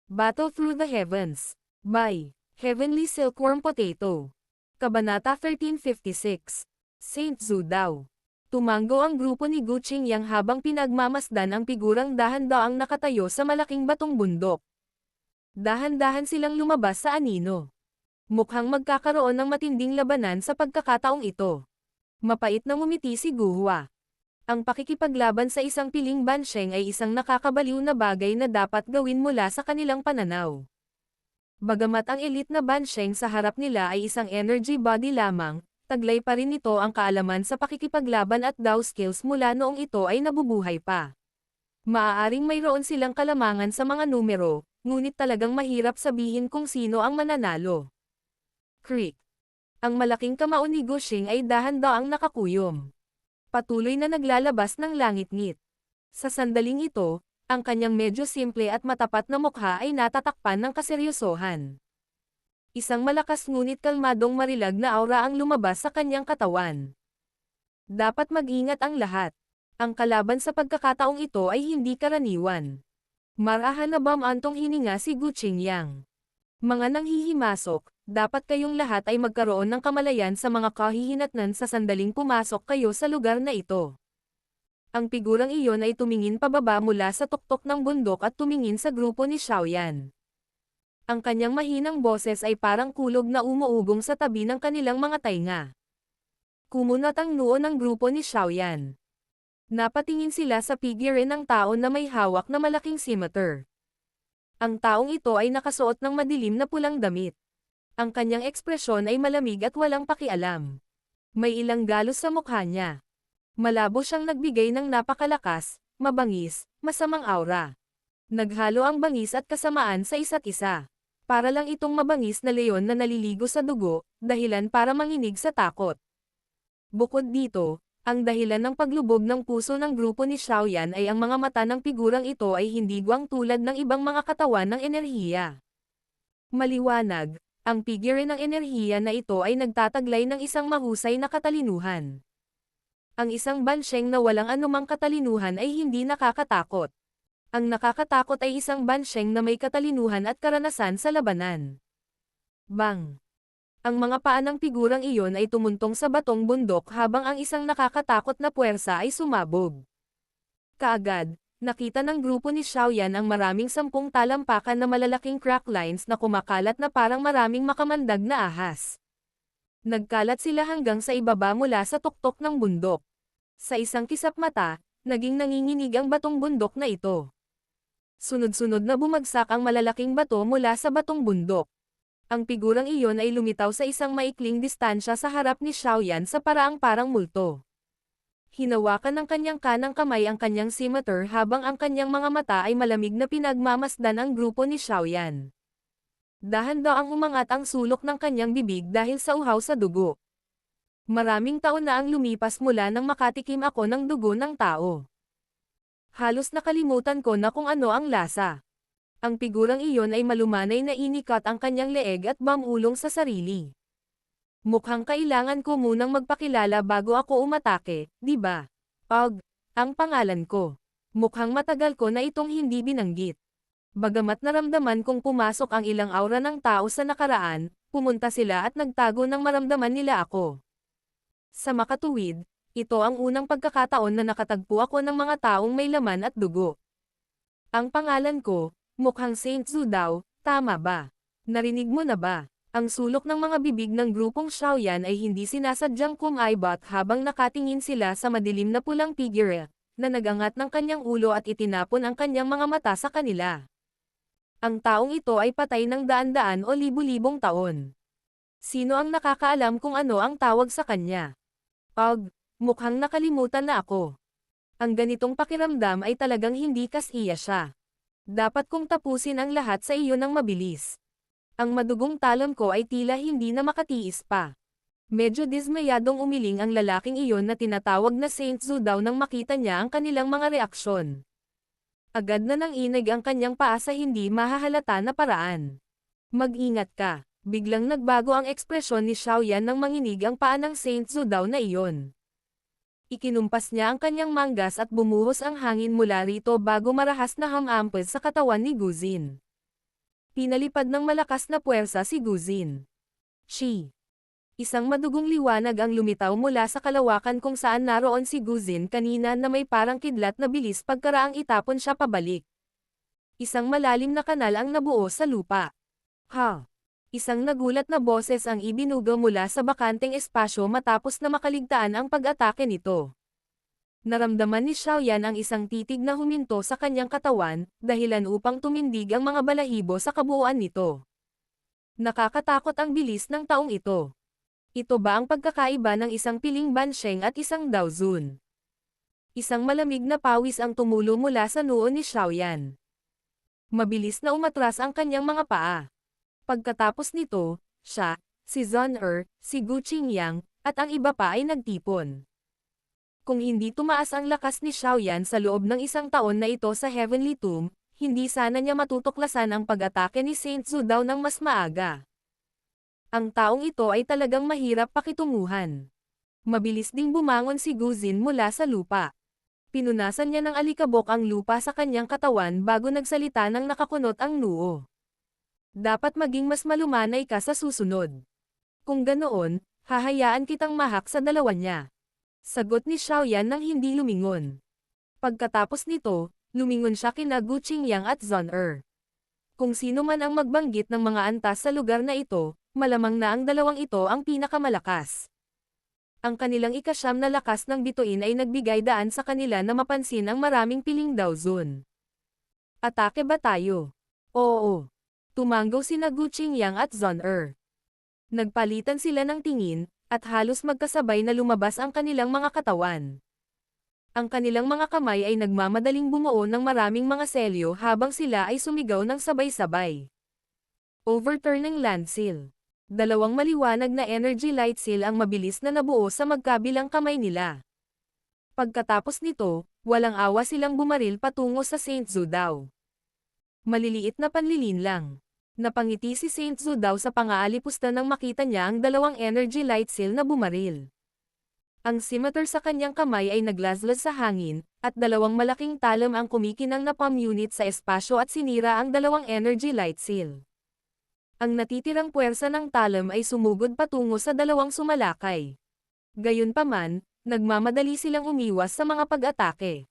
Battle Through the Heavens. By Heavenly Silkworm Potato. Kabanata 1356. Saint Zudao. Tumango ang grupo ni Gu Qingyang habang pinagmamasdan ang figurang dahan-daang nakatayo sa malaking batong bundok. Dahan-dahan silang lumabas sa anino. Mukhang magkakaroon ng matinding labanan sa pagkakataong ito. Mapait na ngumiti si Guhua. Ang pakikipaglaban sa isang piling bansheng ay isang nakakabaliw na bagay na dapat gawin mula sa kanilang pananaw. Bagamat ang elite na bansheng sa harap nila ay isang energy body lamang, taglay pa rin ito ang kaalaman sa pakikipaglaban at Dao skills mula noong ito ay nabubuhay pa. Maaaring mayroon silang kalamangan sa mga numero, ngunit talagang mahirap sabihin kung sino ang mananalo. Creak. Ang malaking kamao ni Gushing ay dahan-daang nakakuyom. Patuloy na naglalabas ng langit-ngit. Sa sandaling ito, ang kanyang medyo simple at matapat na mukha ay natatakpan ng kaseryosohan. Isang malakas ngunit kalmadong marilag na aura ang lumabas sa kanyang katawan. Dapat mag-ingat ang lahat. Ang kalaban sa pagkakataong ito ay hindi karaniwan. Marahan na bamantong hininga si Gu Qingyang. Mga nanghihimasok, dapat kayong lahat ay magkaroon ng kamalayan sa mga kahihinatnan sa sandaling pumasok kayo sa lugar na ito. Ang figurang iyon ay tumingin pababa mula sa tuktok ng bundok at tumingin sa grupo ni Xiaoyan. Ang kanyang mahinang boses ay parang kulog na umuugong sa tabi ng kanilang mga tainga. Kumunat ang noo ng grupo ni Xiaoyan. Napatingin sila sa figure ng tao na may hawak na malaking scimitar. Ang taong ito ay nakasuot ng madilim na pulang damit. Ang kanyang ekspresyon ay malamig at walang pakialam. May ilang galos sa mukha niya. Malabo siyang nagbigay ng napakalakas, mabangis, masamang aura. Naghalo ang bangis at kasamaan sa isa't isa. Para lang itong mabangis na leon na naliligo sa dugo, dahilan para manginig sa takot. Bukod dito, ang dahilan ng paglubog ng puso ng grupo ni Xiaoyan ay ang mga mata ng figurang ito ay hindi guwang tulad ng ibang mga katawan ng enerhiya. Maliwanag, ang figure ng enerhiya na ito ay nagtataglay ng isang mahusay na katalinuhan. Ang isang bansheng na walang anumang katalinuhan ay hindi nakakatakot. Ang nakakatakot ay isang bansheng na may katalinuhan at karanasan sa labanan. Bang! Ang mga paa ng figurang iyon ay tumuntong sa batong bundok habang ang isang nakakatakot na puwersa ay sumabog. Kaagad, nakita ng grupo ni Xiaoyan ang maraming 10 talampakan na malalaking crack lines na kumakalat na parang maraming makamandag na ahas. Nagkalat sila hanggang sa ibaba mula sa tuktok ng bundok. Sa isang kisap mata, naging nanginginig ang batong bundok na ito. Sunod-sunod na bumagsak ang malalaking bato mula sa batong bundok. Ang figurang iyon ay lumitaw sa isang maikling distansya sa harap ni Xiaoyan sa paraang parang multo. Hinawakan ng kanyang kanang kamay ang kanyang scimitar habang ang kanyang mga mata ay malamig na pinagmamasdan ang grupo ni Xiaoyan. Dahan-daang umangat ang sulok ng kanyang bibig dahil sa uhaw sa dugo. Maraming taon na ang lumipas mula nang makatikim ako ng dugo ng tao. Halos nakalimutan ko na kung ano ang lasa. Ang figurang iyon ay malumanay na inikat ang kanyang leeg at bamulong sa sarili. Mukhang kailangan ko munang magpakilala bago ako umatake, di ba? Ang pangalan ko. Mukhang matagal ko na itong hindi binanggit. Bagamat naramdaman kong pumasok ang ilang aura ng tao sa nakaraan, pumunta sila at nagtago ng maramdaman nila ako. Sa makatuwid, ito ang unang pagkakataon na nakatagpo ako ng mga taong may laman at dugo. Ang pangalan ko, mukhang Saint Zudao, tama ba? Narinig mo na ba? Ang sulok ng mga bibig ng grupong Xiaoyan ay hindi sinasadyang kumaibot habang nakatingin sila sa madilim na pulang figure, na nagangat ng kanyang ulo at itinapon ang kanyang mga mata sa kanila. Ang taong ito ay patay ng daan-daan o libu-libong taon. Sino ang nakakaalam kung ano ang tawag sa kanya? Mukhang nakalimutan na ako. Ang ganitong pakiramdam ay talagang hindi kasiya siya. Dapat kong tapusin ang lahat sa iyo ng mabilis. Ang madugong talam ko ay tila hindi na makatiis pa. Medyo dismayadong umiling ang lalaking iyon na tinatawag na Saint Zudao nang makita niya ang kanilang mga reaksyon. Agad na nanginig ang kanyang paa sa hindi mahahalata na paraan. Mag-ingat ka. Biglang nagbago ang ekspresyon ni Xiaoyan nang manginig ang paa ng Saint Zudao na iyon. Ikinumpas niya ang kanyang manggas at bumuhos ang hangin mula rito bago marahas na hamampes sa katawan ni Guzin. pinalipad ng malakas na puwersa si Guzin. Shi. Isang madugong liwanag ang lumitaw mula sa kalawakan kung saan naroon si Guzin kanina na may parang kidlat na bilis pagkaraang itapon siya pabalik. Isang malalim na kanal ang nabuo sa lupa. Ha! Isang nagulat na boses ang ibinuga mula sa bakanteng espasyo matapos na makaligtaan ang pag-atake nito. Naramdaman ni Xiaoyan ang isang titig na huminto sa kanyang katawan, dahilan upang tumindig ang mga balahibo sa kabuuan nito. Nakakatakot ang bilis ng taong ito. Ito ba ang pagkakaiba ng isang piling Bansheng at isang Daozun? Isang malamig na pawis ang tumulo mula sa noo ni Xiaoyan. Mabilis na umatras ang kanyang mga paa. Pagkatapos nito, siya, si Zhang Er, si Gu Qingyang, at ang iba pa ay nagtipon. Kung hindi tumaas ang lakas ni Xiaoyan sa loob ng isang taon na ito sa Heavenly Tomb, hindi sana niya matutuklasan ang pag-atake ni Saint Zudao ng mas maaga. Ang taong ito ay talagang mahirap pakitunguhan. Mabilis ding bumangon si Guzin mula sa lupa. Pinunasan niya ng alikabok ang lupa sa kanyang katawan bago nagsalita ng nakakunot ang noo. Dapat maging mas malumanay ka sa susunod. Kung ganoon, hahayaan kitang mahak sa dalawa niya. Sagot ni Xiaoyan nang hindi lumingon. Pagkatapos nito, lumingon siya kina Gu Qingyang at Zhang Er. Kung sino man ang magbanggit ng mga antas sa lugar na ito, malamang na ang dalawang ito ang pinakamalakas. Ang kanilang ikasyam na lakas ng bituin ay nagbigay daan sa kanila na mapansin ang maraming piling Daozun. Atake ba tayo? Oo. Tumanggaw sina Gu Qingyang at Zhang Er. Nagpalitan sila ng tingin, at halos magkasabay na lumabas ang kanilang mga katawan. Ang kanilang mga kamay ay nagmamadaling bumuo ng maraming mga selyo habang sila ay sumigaw ng sabay-sabay. Overturning land seal. Dalawang maliwanag na energy light seal ang mabilis na nabuo sa magkabilang kamay nila. Pagkatapos nito, walang awa silang bumaril patungo sa Saint Zudao. Maliliit na panlilin lang. Napangiti si Saint Zudao sa pang-aalipusta nang makita niya ang dalawang energy light seal na bumaril. Ang scimitar sa kanyang kamay ay naglaslas sa hangin, at dalawang malaking talam ang kumikinang na palm unit sa espasyo at sinira ang dalawang energy light seal. Ang natitirang puwersa ng talam ay sumugod patungo sa dalawang sumalakay. Gayunpaman, nagmamadali silang umiwas sa mga pag-atake.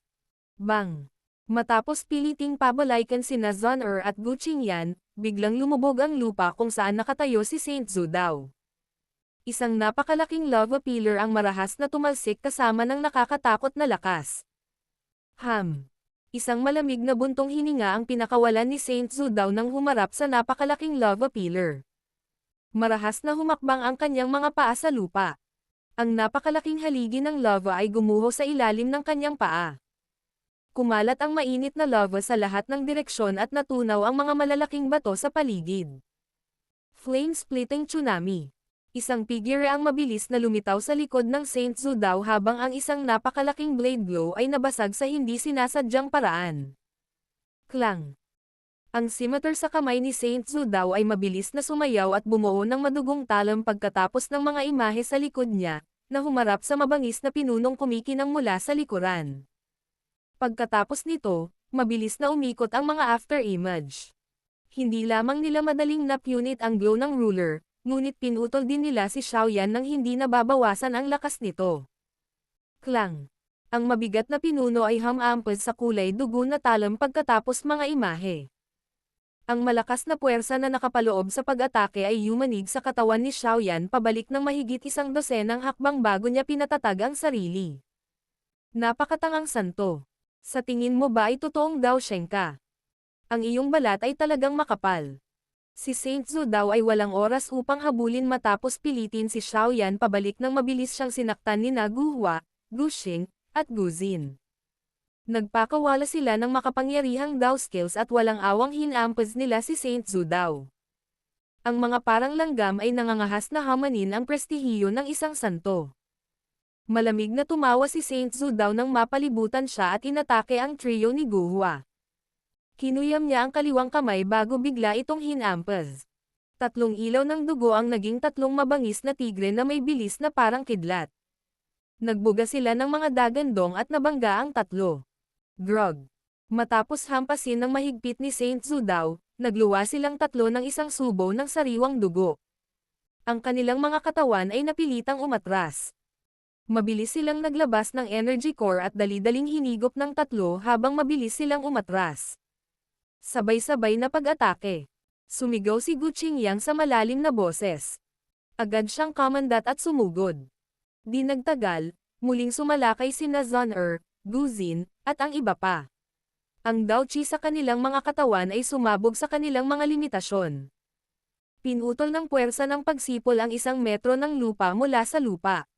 Bang! Matapos piliting pabalaykan sina Zhang Er at Gu Qingyang, biglang lumubog ang lupa kung saan nakatayo si Saint Zudao. Isang napakalaking lava pillar ang marahas na tumalsik kasama ng nakakatakot na lakas. Isang malamig na buntong hininga ang pinakawalan ni Saint Zudao nang humarap sa napakalaking lava pillar. Marahas na humakbang ang kanyang mga paa sa lupa. Ang napakalaking haligi ng lava ay gumuho sa ilalim ng kanyang paa. Kumalat ang mainit na lava sa lahat ng direksyon at natunaw ang mga malalaking bato sa paligid. Flame-splitting tsunami. Isang figure ang mabilis na lumitaw sa likod ng Saint Zudao habang ang isang napakalaking blade blow ay nabasag sa hindi sinasadyang paraan. Klang! Ang scimitar sa kamay ni Saint Zudao ay mabilis na sumayaw at bumuo ng madugong talam pagkatapos ng mga imahe sa likod niya, na humarap sa mabangis na pinunong kumikinang mula sa likuran. Pagkatapos nito, mabilis na umikot ang mga after-image. Hindi lamang nila madaling napunit ang glow ng ruler, ngunit pinutol din nila si Xiaoyan nang hindi nababawasan ang lakas nito. Klang! Ang mabigat na pinuno ay humampad sa kulay dugo na talam pagkatapos mga imahe. Ang malakas na puwersa na nakapaloob sa pag-atake ay yumanig sa katawan ni Xiaoyan pabalik ng mahigit 100 hakbang bago niya pinatatag ang sarili. Napakatangang santo. Sa tingin mo ba ay totoong Daosheng ka? Ang iyong balat ay talagang makapal. Si Saint Zudao ay walang oras upang habulin matapos pilitin si Xiaoyan pabalik nang mabilis siyang sinaktan ni Gu Hua, Gu Xing, at Gu Zin. Nagpakawala sila ng makapangyarihang Dao skills at walang awang hinampaz nila si Saint Zudao. Ang mga parang langgam ay nangangahas na hamanin ang prestihiyo ng isang santo. Malamig na tumawa si Saint Zudao nang mapalibutan siya at inatake ang trio ni Gu Hua. Kinuyam niya ang kaliwang kamay bago bigla itong hinampaz. 3 ilaw ng dugo ang naging 3 mabangis na tigre na may bilis na parang kidlat. Nagbuga sila ng mga dagandong at nabangga ang 3. Grog. Matapos hampasin ng mahigpit ni Saint Zudao, nagluwa silang tatlo ng isang subo ng sariwang dugo. Ang kanilang mga katawan ay napilitang umatras. Mabilis silang naglabas ng energy core at dali-daling hinigop ng tatlo habang mabilis silang umatras. Sabay-sabay na pag-atake. Sumigaw si Gu Qingyang sa malalim na boses. Agad siyang kamandat at sumugod. Di nagtagal, muling sumalakay sina Zhang Er, Gu Xin, at ang iba pa. Ang Dao Qi sa kanilang mga katawan ay sumabog sa kanilang mga limitasyon. Pinutol ng puwersa ng pagsipol ang 1 metro ng lupa mula sa lupa.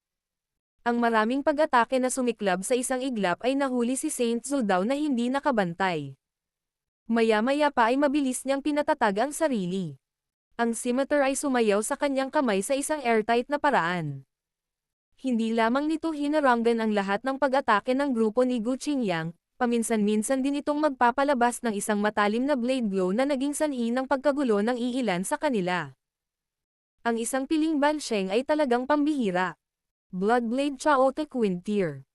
Ang maraming pag-atake na sumiklab sa isang iglap ay nahuli si Saint Zudao na hindi nakabantay. Maya-maya pa ay mabilis niyang pinatatag ang sarili. Ang scimitar ay sumayaw sa kanyang kamay sa isang airtight na paraan. Hindi lamang nito hinaranggan ang lahat ng pag-atake ng grupo ni Gu Qingyang, paminsan-minsan din itong magpapalabas ng isang matalim na blade blow na naging sanhi ng pagkagulo ng iilan sa kanila. Ang isang piling bansheng ay talagang pambihira. Bloodblade Chaotic Wind Tear.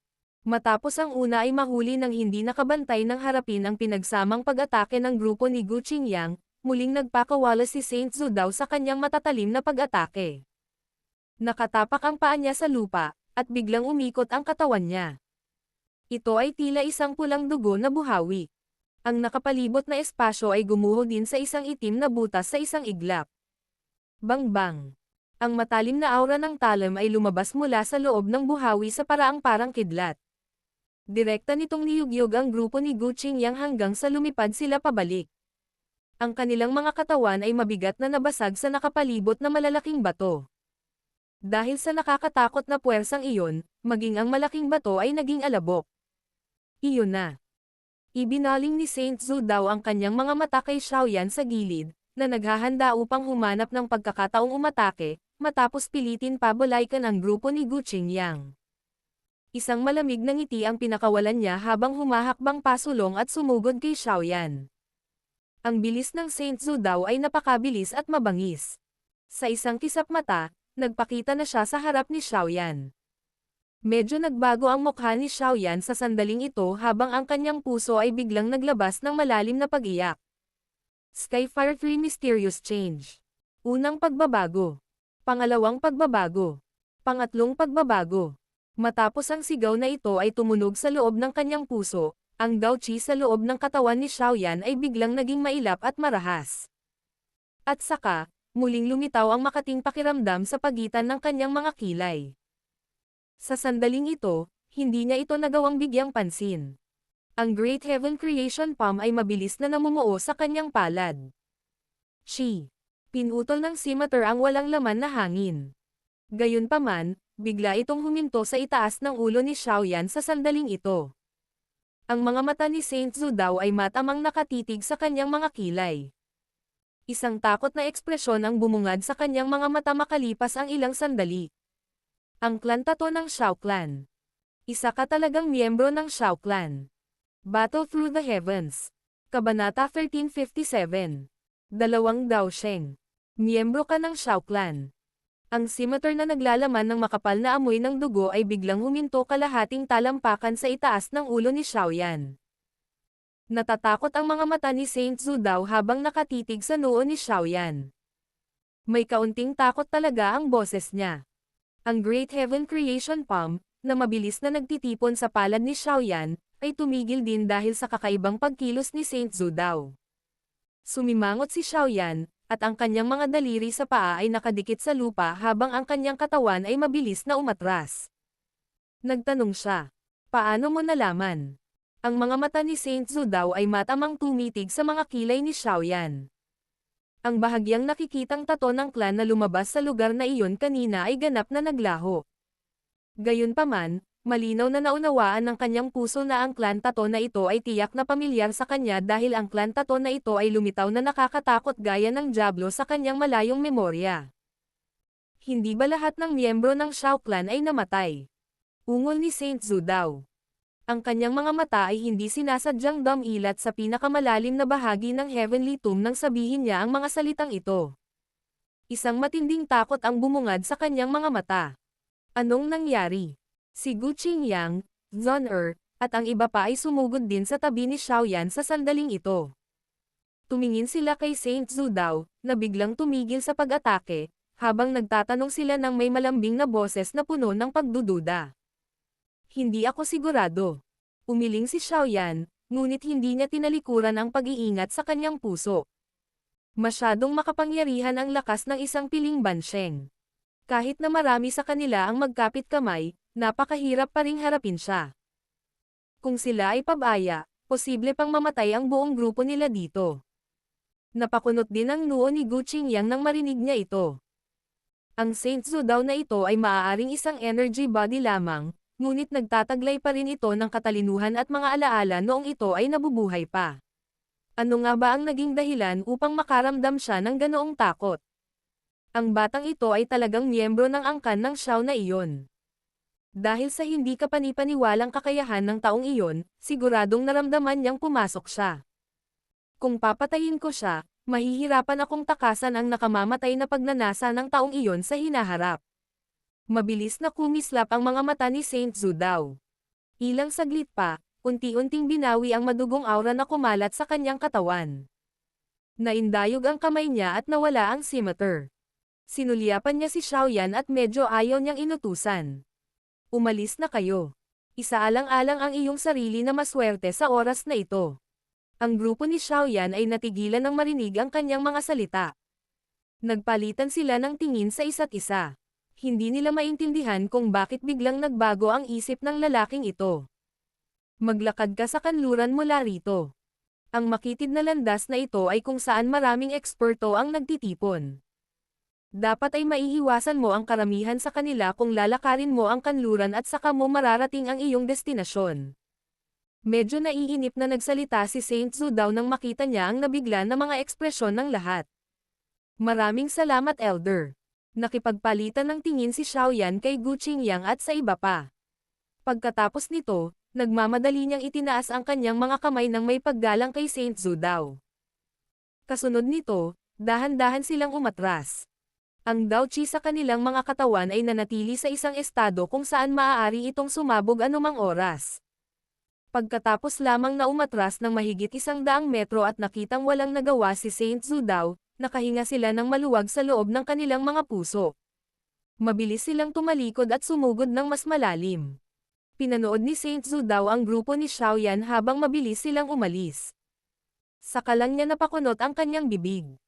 Matapos ang una ay mahuli ng hindi nakabantay ng harapin ang pinagsamang pag-atake ng grupo ni Gu Qingyang, muling nagpakawala si Saint Zudao sa kanyang matatalim na pag-atake. Nakatapak ang paa niya sa lupa, at biglang umikot ang katawan niya. Ito ay tila isang pulang dugo na buhawi. Ang nakapalibot na espasyo ay gumuho din sa isang itim na butas sa isang iglap. Bang-bang! Ang matalim na aura ng talam ay lumabas mula sa loob ng buhawi sa paraang parang kidlat. Direkta nitong niyugyog ang grupo ni Gu Qingyang hanggang sa lumipad sila pabalik. Ang kanilang mga katawan ay mabigat na nabasag sa nakapalibot na malalaking bato. Dahil sa nakakatakot na puwersang iyon, maging ang malaking bato ay naging alabok. Iyon na. Ibinaling ni Saint Zudao ang kanyang mga mata kay Xiaoyan sa gilid, na naghahanda upang humanap ng pagkakataong umatake, matapos pilitin pabulaykan ang grupo ni Gu Qingyang. Isang malamig na ngiti ang pinakawalan niya habang humahakbang pasulong at sumugod kay Xiaoyan. Ang bilis ng Saint Zudao ay napakabilis at mabangis. Sa isang kisap mata, nagpakita na siya sa harap ni Xiaoyan. Medyo nagbago ang mukha ni Xiaoyan sa sandaling ito habang ang kanyang puso ay biglang naglabas ng malalim na pag-iyak. Skyfire 3 Mysterious Change. Unang pagbabago. Pangalawang pagbabago. Pangatlong pagbabago. Matapos ang sigaw na ito ay tumunog sa loob ng kanyang puso, ang Dao Qi sa loob ng katawan ni Xiaoyan ay biglang naging mailap at marahas. At saka, muling lumitaw ang makating pakiramdam sa pagitan ng kanyang mga kilay. Sa sandaling ito, hindi niya ito nagawang bigyang pansin. Ang Great Heaven Creation Palm ay mabilis na namumuo sa kanyang palad. Qi. Pinutol ng scimitar ang walang laman na hangin. Gayunpaman, bigla itong huminto sa itaas ng ulo ni Xiaoyan sa sandaling ito. Ang mga mata ni Saint Zudao ay matamang nakatitig sa kanyang mga kilay. Isang takot na ekspresyon ang bumungad sa kanyang mga mata makalipas ang ilang sandali. Ang clan Tato ng Shao Clan. Isa ka talagang miyembro ng Shao Clan. Battle Through the Heavens. Kabanata 1357. Dalawang Daosheng. Miyembro ka ng Shao Clan. Ang scimitar na naglalaman ng makapal na amoy ng dugo ay biglang huminto kalahating talampakan sa itaas ng ulo ni Xiaoyan. Natatakot ang mga mata ni Saint Zudao habang nakatitig sa noo ni Xiaoyan. May kaunting takot talaga ang boses niya. Ang Great Heaven Creation Palm, na mabilis na nagtitipon sa palad ni Xiaoyan, ay tumigil din dahil sa kakaibang pagkilos ni Saint Zudao. Sumimangot si Xiaoyan, at ang kanyang mga daliri sa paa ay nakadikit sa lupa habang ang kanyang katawan ay mabilis na umatras. Nagtanong siya, paano mo nalaman? Ang mga mata ni Saint Zudao ay matamang tumitig sa mga kilay ni Xiaoyan. Ang bahagyang nakikitang tato ng clan na lumabas sa lugar na iyon kanina ay ganap na naglaho. Gayunpaman, malinaw na naunawaan ng kanyang puso na ang clan Tato na ito ay tiyak na pamilyar sa kanya dahil ang clan Tato na ito ay lumitaw na nakakatakot gaya ng Diablo sa kanyang malayong memorya. Hindi ba lahat ng miyembro ng Shao Clan ay namatay? Ungol ni Saint Zudao. Ang kanyang mga mata ay hindi sinasadyang dumilat sa pinakamalalim na bahagi ng Heavenly Tomb nang sabihin niya ang mga salitang ito. Isang matinding takot ang bumungad sa kanyang mga mata. Anong nangyari? Si Gu Qingyang, Zhang Er, at ang iba pa ay sumugod din sa tabi ni Xiaoyan sa sandaling ito. Tumingin sila kay Saint Zudao, na biglang tumigil sa pag-atake, habang nagtatanong sila ng may malambing na boses na puno ng pagdududa. Hindi ako sigurado. Umiling si Xiaoyan, ngunit hindi niya tinalikuran ang pag-iingat sa kanyang puso. Masyadong makapangyarihan ang lakas ng isang piling bansheng. Kahit na marami sa kanila ang magkapit kamay, napakahirap pa ring harapin siya. Kung sila ay pabaya, posible pang mamatay ang buong grupo nila dito. Napakunot din ang noo ni Gu Qingyang nang marinig niya ito. Ang Saint Zudao na ito ay maaaring isang energy body lamang, ngunit nagtataglay pa rin ito ng katalinuhan at mga alaala noong ito ay nabubuhay pa. Ano nga ba ang naging dahilan upang makaramdam siya ng ganoong takot? Ang batang ito ay talagang miyembro ng angkan ng Xiao na iyon. Dahil sa hindi kapanipaniwalang kakayahan ng taong iyon, siguradong naramdaman niyang pumasok siya. Kung papatayin ko siya, mahihirapan akong takasan ang nakamamatay na pagnanasa ng taong iyon sa hinaharap. Mabilis na kumislap ang mga mata ni Saint Zudao. Ilang saglit pa, unti-unting binawi ang madugong aura na kumalat sa kanyang katawan. Naindayog ang kamay niya at nawala ang scimitar. Sinulyapan niya si Xiaoyan at medyo ayaw niyang inutusan. Umalis na kayo. Isaalang-alang ang iyong sarili na maswerte sa oras na ito. Ang grupo ni Xiaoyan ay natigilan ng marinig ang kanyang mga salita. Nagpalitan sila ng tingin sa isa't isa. Hindi nila maintindihan kung bakit biglang nagbago ang isip ng lalaking ito. Maglakad ka sa kanluran mula rito. Ang makitid na landas na ito ay kung saan maraming eksperto ang nagtitipon. Dapat ay maiiwasan mo ang karamihan sa kanila kung lalakarin mo ang kanluran at saka mo mararating ang iyong destinasyon. Medyo naiinip na nagsalita si Saint Zudao nang makita niya ang nabigla na mga ekspresyon ng lahat. Maraming salamat Elder. Nakipagpalitan ng tingin si Xiaoyan kay Gu Qingyang at sa iba pa. Pagkatapos nito, nagmamadali niyang itinaas ang kanyang mga kamay nang may paggalang kay Saint Zudao. Kasunod nito, dahan-dahan silang umatras. Ang Dao Qi sa kanilang mga katawan ay nanatili sa isang estado kung saan maaari itong sumabog anumang oras. Pagkatapos lamang na umatras ng mahigit 100 metro at nakitang walang nagawa si Saint Zudao, nakahinga sila ng maluwag sa loob ng kanilang mga puso. Mabilis silang tumalikod at sumugod ng mas malalim. Pinanood ni Saint Zudao ang grupo ni Xiaoyan habang mabilis silang umalis. Saka lang niya napakunot ang kanyang bibig.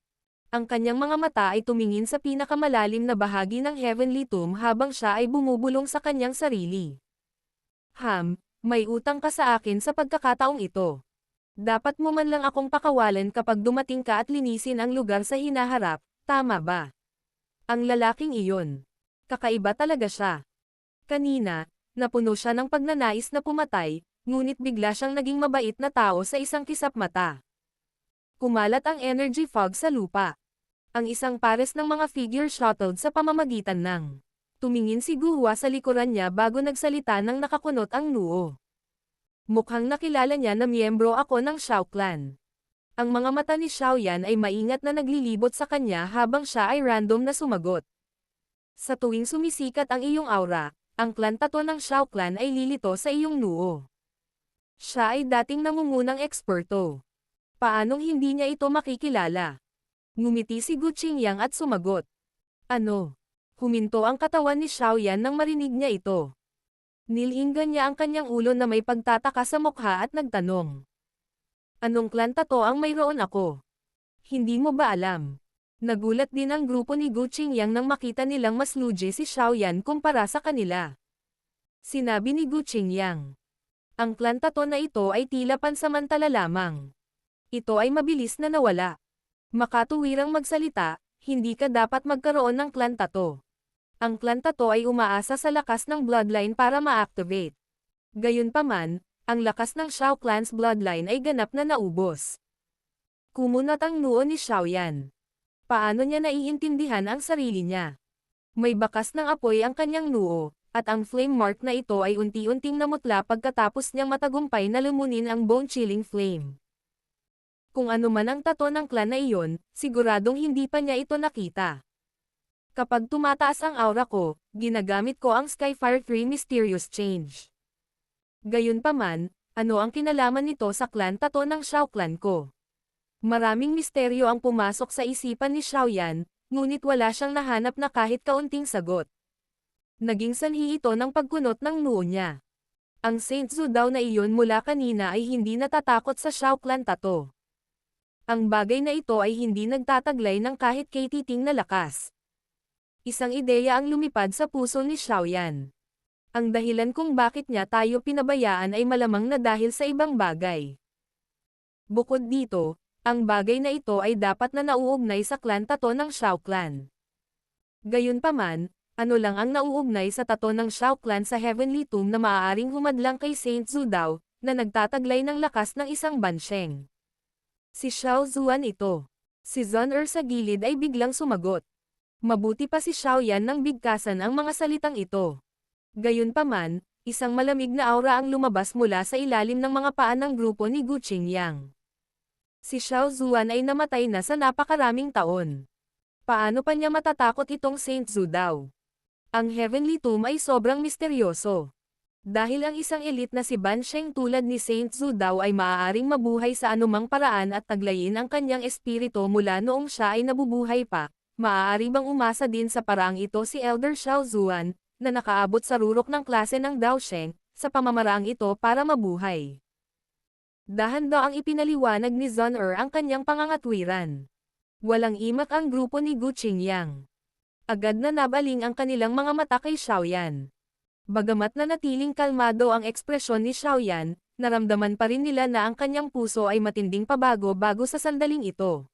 Ang kanyang mga mata ay tumingin sa pinakamalalim na bahagi ng Heavenly Tomb habang siya ay bumubulong sa kanyang sarili. May utang ka sa akin sa pagkakataong ito. Dapat mo man lang akong pakawalan kapag dumating ka at linisin ang lugar sa hinaharap, tama ba? Ang lalaking iyon. Kakaiba talaga siya. Kanina, napuno siya ng pagnanais na pumatay, ngunit bigla siyang naging mabait na tao sa isang kisap mata. Kumalat ang energy fog sa lupa. Ang isang pares ng mga figure shuttled sa pamamagitan ng. Tumingin si Guhua sa likuran niya bago nagsalita ng nakakunot ang noo. Mukhang nakilala niya na miyembro ako ng Xiao Clan. Ang mga mata ni Xiaoyan ay maingat na naglilibot sa kanya habang siya ay random na sumagot. Sa tuwing sumisikat ang iyong aura, ang clan tato ng Xiao Clan ay lilito sa iyong noo. Siya ay dating nangungunang eksperto. Paanong hindi niya ito makikilala? Ngumiti si Gu Qingyang at sumagot. Ano? Huminto ang katawan ni Xiaoyan nang marinig niya ito. Nilinggan niya ang kanyang ulo na may pagtataka sa mukha at nagtanong. Anong clan tato ang mayroon ako? Hindi mo ba alam? Nagulat din ang grupo ni Gu Qingyang nang makita nilang mas lugi si Xiaoyan kumpara sa kanila. Sinabi ni Gu Qingyang. Ang clan tato na ito ay tila pansamantala lamang. Ito ay mabilis na nawala. Makatuwirang magsalita, hindi ka dapat magkaroon ng clan tato. Ang clan tato ay umaasa sa lakas ng bloodline para ma-activate. Gayunpaman, ang lakas ng Xiao Clan's bloodline ay ganap na naubos. Kumunat ang noo ni Xiaoyan. Paano niya naiintindihan ang sarili niya? May bakas ng apoy ang kanyang noo, at ang flame mark na ito ay unti-unting namutla pagkatapos niyang matagumpay na lumunin ang bone-chilling flame. Kung ano man ang tato ng clan na iyon, siguradong hindi pa niya ito nakita. Kapag tumataas ang aura ko, ginagamit ko ang Skyfire 3 Mysterious Change. Gayunpaman, ano ang kinalaman nito sa clan Tato ng Shao Clan ko? Maraming misteryo ang pumasok sa isipan ni Xiaoyan, ngunit wala siyang nahanap na kahit kaunting sagot. Naging sanhi ito ng pagkunot ng noo niya. Ang Saint Zhu daw na iyon mula kanina ay hindi natatakot sa Shao Clan Tato. Ang bagay na ito ay hindi nagtataglay ng kahit katiting na lakas. Isang ideya ang lumipad sa puso ni Xiaoyan. Ang dahilan kung bakit niya tayo pinabayaan ay malamang na dahil sa ibang bagay. Bukod dito, ang bagay na ito ay dapat na nauugnay sa clan Tato ng Shao Clan. Gayunpaman, ano lang ang nauugnay sa Tato ng Shao Clan sa Heavenly Tomb na maaaring humadlang kay Saint Zhu daw, na nagtataglay ng lakas ng isang bansheng. Si Xiao Zuan ito. Si Zhon'er sa gilid ay biglang sumagot. Mabuti pa si Xiaoyan nang bigkasan ang mga salitang ito. Gayunpaman, isang malamig na aura ang lumabas mula sa ilalim ng mga paa ng grupo ni Gu Qingyang. Si Xiao Zuan ay namatay na sa napakaraming taon. Paano pa niya matatakot itong Saint Zhu daw? Ang Heavenly Tomb ay sobrang misteryoso. Dahil ang isang elite na si Ban Sheng tulad ni Saint Zhu daw ay maaaring mabuhay sa anumang paraan at taglayin ang kanyang espiritu mula noong siya ay nabubuhay pa, maaari bang umasa din sa paraang ito si Elder Xiao Zuan, na nakaabot sa rurok ng klase ng Dao Sheng, sa pamamaraang ito para mabuhay? Dahan-daang ang ipinaliwanag ni Zhon'er ang kanyang pangangatwiran. Walang imak ang grupo ni Gu Qingyang. Agad na nabaling ang kanilang mga mata kay Xiaoyan. Bagamat nanatiling kalmado ang ekspresyon ni Xiaoyan, naramdaman pa rin nila na ang kanyang puso ay matinding pabago bago sa sandaling ito.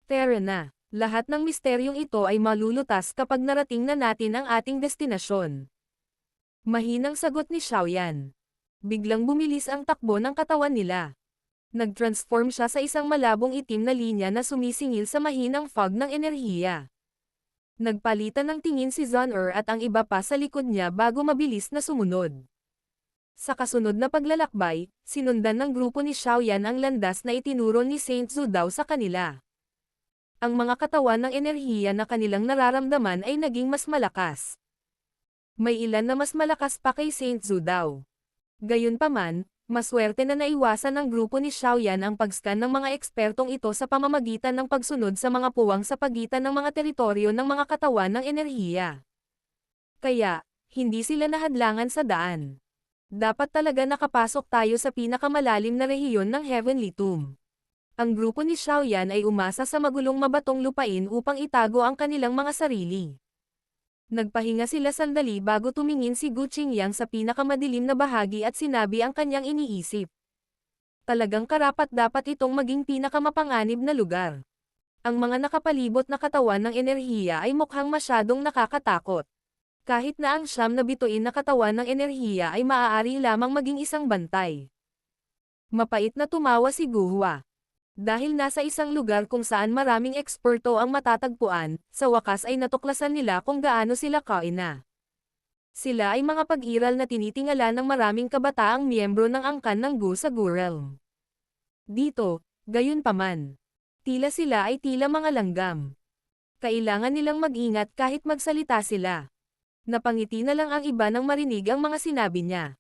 Tara na, lahat ng misteryong ito ay malulutas kapag narating na natin ang ating destinasyon. Mahinang sagot ni Xiaoyan. Biglang bumilis ang takbo ng katawan nila. Nag-transform siya sa isang malabong itim na linya na sumisingil sa mahinang fog ng enerhiya. Nagpalitan ng tingin si Zhon'er at ang iba pa sa likod niya bago mabilis na sumunod. Sa kasunod na paglalakbay, sinundan ng grupo ni Xiaoyan ang landas na itinuro ni Saint Zhu daw sa kanila. Ang mga katawan ng enerhiya na kanilang nararamdaman ay naging mas malakas. May ilan na mas malakas pa kay Saint Zhu daw. Gayunpaman, maswerte na naiwasan ng grupo ni Xiaoyan ang pag-scan ng mga ekspertong ito sa pamamagitan ng pagsunod sa mga puwang sa pagitan ng mga teritoryo ng mga katawan ng enerhiya. Kaya, hindi sila nahadlangan sa daan. Dapat talaga nakapasok tayo sa pinakamalalim na rehiyon ng Heavenly Tomb. Ang grupo ni Xiaoyan ay umasa sa magulong mabatong lupain upang itago ang kanilang mga sarili. Nagpahinga sila sandali bago tumingin si Gu Qingyang sa pinakamadilim na bahagi at sinabi ang kanyang iniisip. Talagang karapat-dapat itong maging pinakamapanganib na lugar. Ang mga nakapalibot na katawan ng enerhiya ay mukhang masyadong nakakatakot. Kahit na ang siyam na bituin na katawan ng enerhiya ay maaari lamang maging isang bantay. Mapait na tumawa si Guhua. Dahil nasa isang lugar kung saan maraming eksperto ang matatagpuan, sa wakas ay natuklasan nila kung gaano sila kaina. Sila ay mga pag-iral na tinitingala ng maraming kabataang miyembro ng angkan ng Gu sa Gu Realm. Dito, gayunpaman, tila sila ay tila mga langgam. Kailangan nilang mag-ingat kahit magsalita sila. Napangiti na lang ang iba nang marinig ang mga sinabi niya.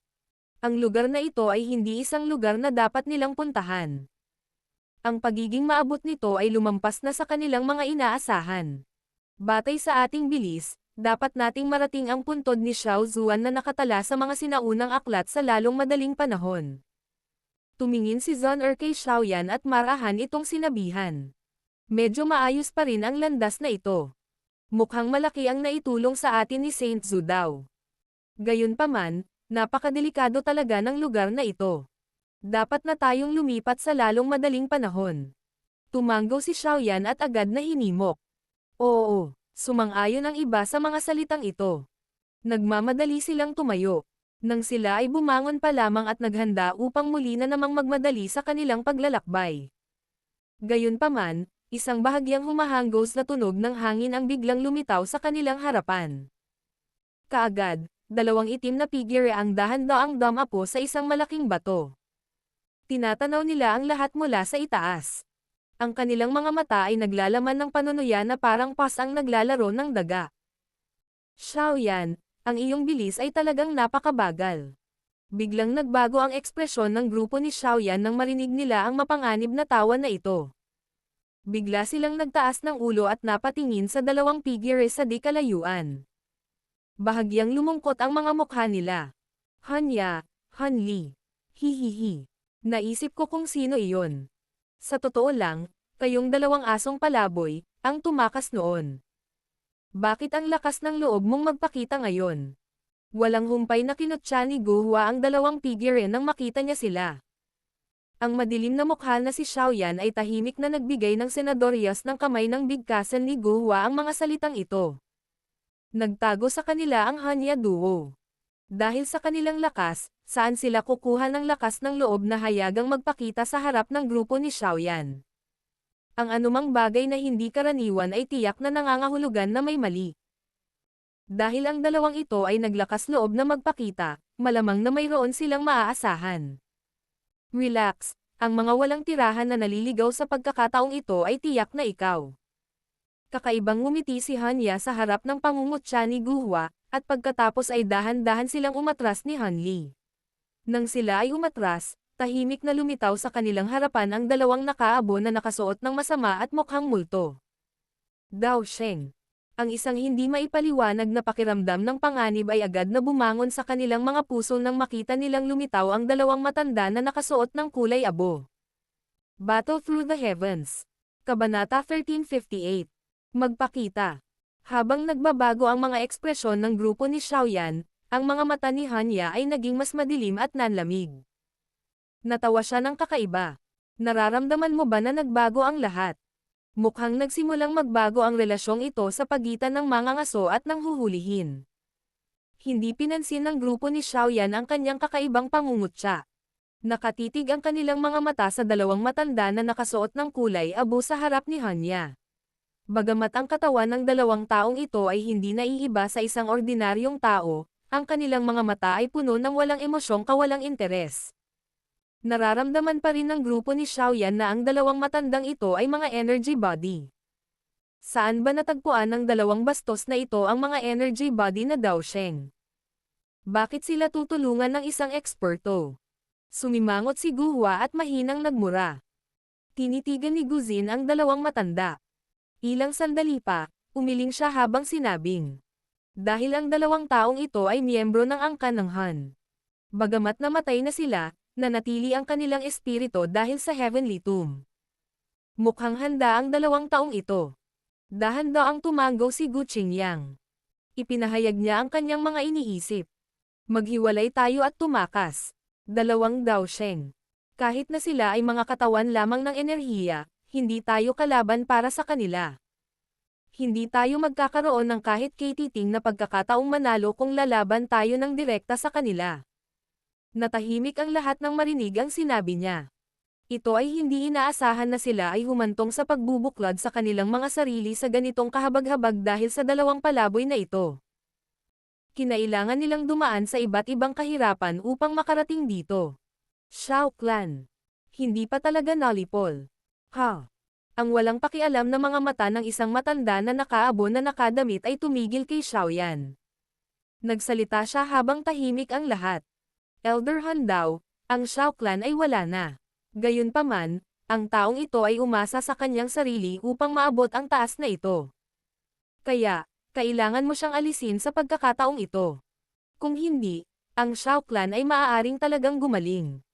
Ang lugar na ito ay hindi isang lugar na dapat nilang puntahan. Ang pagiging maabot nito ay lumampas na sa kanilang mga inaasahan. Batay sa ating bilis, dapat nating marating ang puntod ni Xiao Zuan na nakatala sa mga sinaunang aklat sa lalong madaling panahon. Tumingin si Zhon'er kay Xiaoyan at marahan itong sinabihan. Medyo maayos pa rin ang landas na ito. Mukhang malaki ang naitulong sa atin ni Saint Zhu daw. Gayunpaman, napakadelikado talaga ng lugar na ito. Dapat na tayong lumipat sa lalong madaling panahon. Tumanggo si Xiaoyan at agad na hinimok. Oo, sumang-ayon ang iba sa mga salitang ito. Nagmamadali silang tumayo. Nang sila ay bumangon pa lamang at naghanda upang muli na namang magmadali sa kanilang paglalakbay. Gayunpaman, isang bahagyang humahanggos na tunog ng hangin ang biglang lumitaw sa kanilang harapan. Kaagad, dalawang itim na figure ang dahan-daang dumapo sa isang malaking bato. Tinatanaw nila ang lahat mula sa itaas. Ang kanilang mga mata ay naglalaman ng panunuya na parang pasang naglalaro ng daga. Xiaoyan, ang iyong bilis ay talagang napakabagal. Biglang nagbago ang ekspresyon ng grupo ni Xiaoyan nang marinig nila ang mapanganib na tawa na ito. Bigla silang nagtaas ng ulo at napatingin sa dalawang figure sa di kalayuan. Bahagyang lumungkot ang mga mukha nila. Hanya, Hanli. Hihihi. Naisip ko kung sino iyon. Sa totoo lang, kayong dalawang asong palaboy, ang tumakas noon. Bakit ang lakas ng loob mong magpakita ngayon? Walang humpay na kinutya ni Guhua ang dalawang figure nang makita niya sila. Ang madilim na mukha na si Xiaoyan ay tahimik na nagbigay ng senadoryas ng kamay ng bigkasan ni Guhua ang mga salitang ito. Nagtago sa kanila ang Hanya Duo. Dahil sa kanilang lakas, saan sila kukuha ng lakas ng loob na hayagang magpakita sa harap ng grupo ni Xiaoyan? Ang anumang bagay na hindi karaniwan ay tiyak na nangangahulugan na may mali. Dahil ang dalawang ito ay naglakas loob na magpakita, malamang na mayroon silang maaasahan. Relax, ang mga walang tirahan na naliligaw sa pagkakataong ito ay tiyak na ikaw. Kakaibang ngumiti si Hanya sa harap ng pangungutya ni Guhua, at pagkatapos ay dahan-dahan silang umatras ni Hanli. Nang sila ay umatras, tahimik na lumitaw sa kanilang harapan ang dalawang nakaabo na nakasuot ng masama at mukhang multo. Dao Sheng. Ang isang hindi maipaliwanag na pakiramdam ng panganib ay agad na bumangon sa kanilang mga puso nang makita nilang lumitaw ang dalawang matanda na nakasuot ng kulay abo. Battle Through the Heavens. Kabanata 1358. Magpakita. Habang nagbabago ang mga ekspresyon ng grupo ni Xiaoyan, ang mga mata ni Hanya ay naging mas madilim at nanlamig. Natawa siya ng kakaiba. Nararamdaman mo ba na nagbago ang lahat? Mukhang nagsimulang magbago ang relasyong ito sa pagitan ng mangangaso at ng huhulihin. Hindi pinansin ng grupo ni Xiaoyan ang kanyang kakaibang pangungutya. Nakatitig ang kanilang mga mata sa dalawang matanda na nakasuot ng kulay abo sa harap ni Hanya. Bagamat ang katawan ng dalawang taong ito ay hindi naiiba sa isang ordinaryong tao, ang kanilang mga mata ay puno ng walang emosyong kawalang interes. Nararamdaman pa rin ng grupo ni Xiaoyan na ang dalawang matandang ito ay mga energy body. Saan ba natagpuan ng dalawang bastos na ito ang mga energy body na Dao Sheng? Bakit sila tutulungan ng isang eksperto? Sumimangot si Guhua at mahinang nagmura. Tinitigan ni Guzin ang dalawang matanda. Ilang sandali pa, umiling siya habang sinabing. Dahil ang dalawang taong ito ay miyembro ng angkan ng Han. Bagamat namatay na sila, nanatili ang kanilang espiritu dahil sa Heavenly Tomb. Mukhang handa ang dalawang taong ito. Dahan-daang tumango si Gu Qingyang. Ipinahayag niya ang kanyang mga iniisip. Maghiwalay tayo at tumakas. Dalawang Dao Sheng. Kahit na sila ay mga katawan lamang ng enerhiya, hindi tayo kalaban para sa kanila. Hindi tayo magkakaroon ng kahit katiting na pagkakataong manalo kung lalaban tayo ng direkta sa kanila. Natahimik ang lahat nang marinig ang sinabi niya. Ito ay hindi inaasahan na sila ay humantong sa pagbubuklod sa kanilang mga sarili sa ganitong kahabag-habag dahil sa dalawang palaboy na ito. Kinailangan nilang dumaan sa iba't ibang kahirapan upang makarating dito. Shao Clan. Hindi pa talaga nalipol. Ha? Ang walang pakialam na mga mata ng isang matanda na nakaabo na nakadamit ay tumigil kay Xiaoyan. Nagsalita siya habang tahimik ang lahat. Elder Han daw, ang Shao Clan ay wala na. Gayunpaman, ang taong ito ay umasa sa kanyang sarili upang maabot ang taas na ito. Kaya, kailangan mo siyang alisin sa pagkakataong ito. Kung hindi, ang Shao Clan ay maaaring talagang gumaling.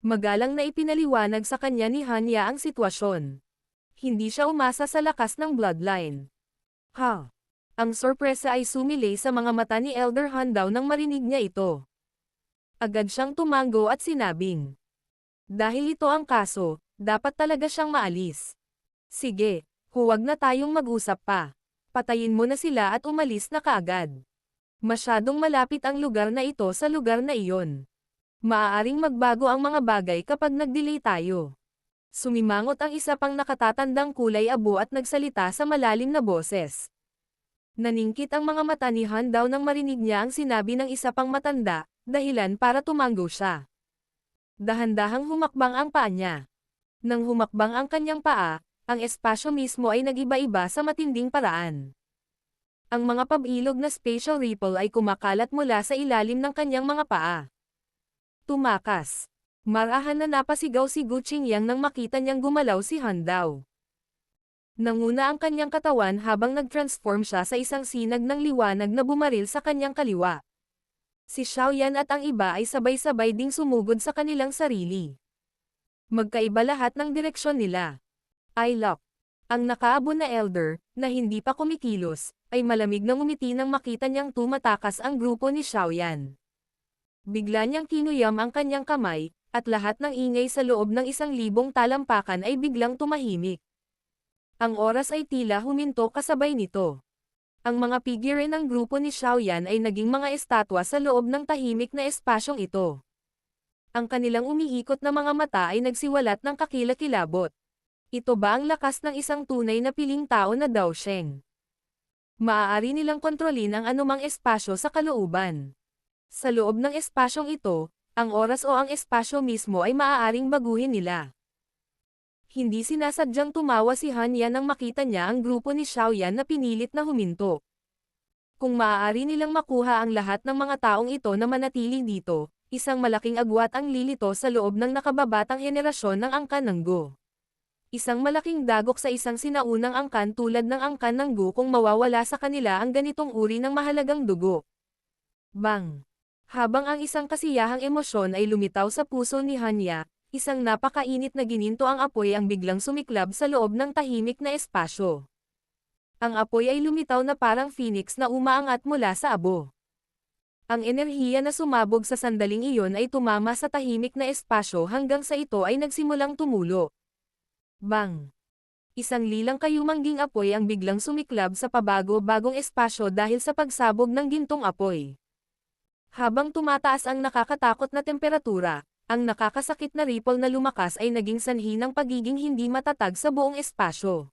Magalang na ipinaliwanag sa kanya ni Hanya ang sitwasyon. Hindi siya umasa sa lakas ng bloodline. Ha? Ang sorpresa ay sumilay sa mga mata ni Elder Han daw nang marinig niya ito. Agad siyang tumango at sinabing. Dahil ito ang kaso, dapat talaga siyang maalis. Sige, huwag na tayong mag-usap pa. Patayin mo na sila at umalis na kaagad. Masyadong malapit ang lugar na ito sa lugar na iyon. Maaaring magbago ang mga bagay kapag nag-delay tayo. Sumimangot ang isa pang nakatatandang kulay abo at nagsalita sa malalim na boses. Naningkit ang mga mata ni Han daw nang marinig niya ang sinabi ng isa pang matanda, dahilan para tumango siya. Dahan-dahang humakbang ang paa niya. Nang humakbang ang kanyang paa, ang espasyo mismo ay nag-iba-iba sa matinding paraan. Ang mga pabilog na spatial ripple ay kumakalat mula sa ilalim ng kanyang mga paa. Tumakas. Marahan na napasigaw si Gu Qingyang nang makita niyang gumalaw si Han Dao. Nanguna ang kanyang katawan habang nag-transform siya sa isang sinag ng liwanag na bumaril sa kanyang kaliwa. Si Xiaoyan at ang iba ay sabay-sabay ding sumugod sa kanilang sarili. Magkaiba lahat ng direksyon nila. Lock. Ang nakaabo na elder, na hindi pa kumikilos, ay malamig na ngumiti nang makita niyang tumatakas ang grupo ni Xiaoyan. Bigla niyang kinuyam ang kanyang kamay, at lahat ng ingay sa loob ng 1,000 talampakan ay biglang tumahimik. Ang oras ay tila huminto kasabay nito. Ang mga figure ng grupo ni Xiaoyan ay naging mga estatwa sa loob ng tahimik na espasyong ito. Ang kanilang umiikot na mga mata ay nagsiwalat ng kakilakilabot. Ito ba ang lakas ng isang tunay na piling tao na Dao Sheng? Maaari nilang kontrolin ang anumang espasyo sa kalooban. Sa loob ng espasyong ito, ang oras o ang espasyo mismo ay maaaring baguhin nila. Hindi sinasadyang tumawa si Han Yan nang makita niya ang grupo ni Xiaoyan na pinilit na huminto. Kung maaari nilang makuha ang lahat ng mga taong ito na manatili dito, isang malaking agwat ang lilito sa loob ng nakababatang henerasyon ng angkan ng Gu. Isang malaking dagok sa isang sinaunang angkan tulad ng angkan ng Gu kung mawawala sa kanila ang ganitong uri ng mahalagang dugo. Bang! Habang ang isang kasiyahang emosyon ay lumitaw sa puso ni Hanya, isang napakainit na gininto ang apoy ang biglang sumiklab sa loob ng tahimik na espasyo. Ang apoy ay lumitaw na parang phoenix na umaangat mula sa abo. Ang enerhiya na sumabog sa sandaling iyon ay tumama sa tahimik na espasyo hanggang sa ito ay nagsimulang tumulo. Bang! Isang lilang kayumangging apoy ang biglang sumiklab sa pabago-bagong espasyo dahil sa pagsabog ng gintong apoy. Habang tumataas ang nakakatakot na temperatura, ang nakakasakit na ripple na lumakas ay naging sanhi ng pagiging hindi matatag sa buong espasyo.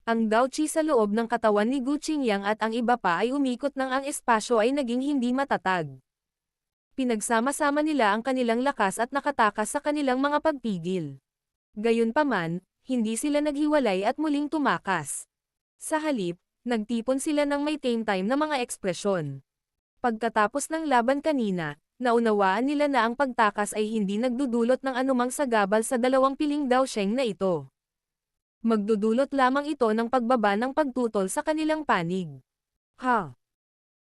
Ang Dao Qi sa loob ng katawan ni Gu Qingyang at ang iba pa ay umikot nang ang espasyo ay naging hindi matatag. Pinagsama-sama nila ang kanilang lakas at nakatakas sa kanilang mga pagpigil. Gayunpaman, hindi sila naghiwalay at muling tumakas. Sa halip, nagtipon sila ng may tame time na mga ekspresyon. Pagkatapos ng laban kanina, naunawaan nila na ang pagtakas ay hindi nagdudulot ng anumang sagabal sa dalawang piling Dao Sheng na ito. Magdudulot lamang ito ng pagbaba ng pagtutol sa kanilang panig. Ha!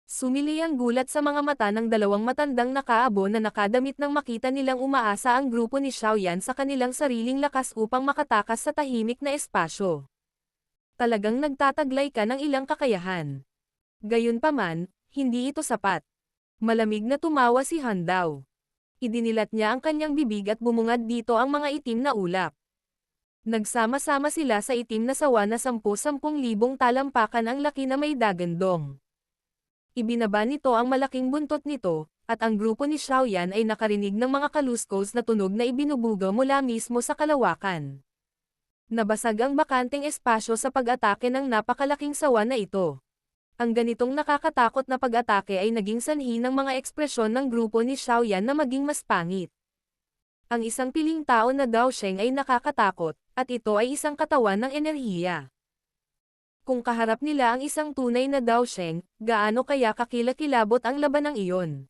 Sumili ang gulat sa mga mata ng dalawang matandang nakaabo na nakadamit nang makita nilang umaasa ang grupo ni Xiaoyan sa kanilang sariling lakas upang makatakas sa tahimik na espasyo. Talagang nagtataglay ka ng ilang kakayahan. Gayunpaman, hindi ito sapat. Malamig na tumawa si Han Dao. Idinilat niya ang kanyang bibig at bumungad dito ang mga itim na ulap. Nagsama-sama sila sa itim na sawa na 10,000 talampakan ang laki na may dagandong. Ibinaba nito ang malaking buntot nito, at ang grupo ni Xiaoyan ay nakarinig ng mga kaluskos na tunog na ibinubuga mula mismo sa kalawakan. Nabasag ang bakanteng espasyo sa pag-atake ng napakalaking sawa na ito. Ang ganitong nakakatakot na pag-atake ay naging sanhi ng mga ekspresyon ng grupo ni Xiaoyan na maging mas pangit. Ang isang piling tao na Dao Sheng ay nakakatakot, at ito ay isang katawan ng enerhiya. Kung kaharap nila ang isang tunay na Dao Sheng, gaano kaya kakilakilabot ang labanang iyon?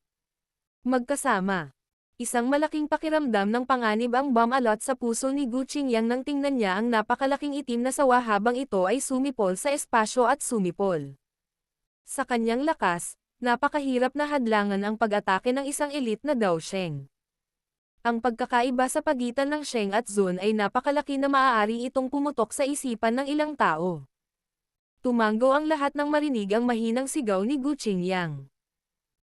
Magkasama. Isang malaking pakiramdam ng panganib ang bumalot sa puso ni Gu Qingyang nang tingnan niya ang napakalaking itim na sawa habang ito ay sumipol sa espasyo at sumipol. Sa kanyang lakas, napakahirap na hadlangan ang pag-atake ng isang elite na Dao Sheng. Ang pagkakaiba sa pagitan ng Sheng at Zun ay napakalaki na maaari itong pumutok sa isipan ng ilang tao. Tumango ang lahat nang marinig ang mahinang sigaw ni Gu Qingyang.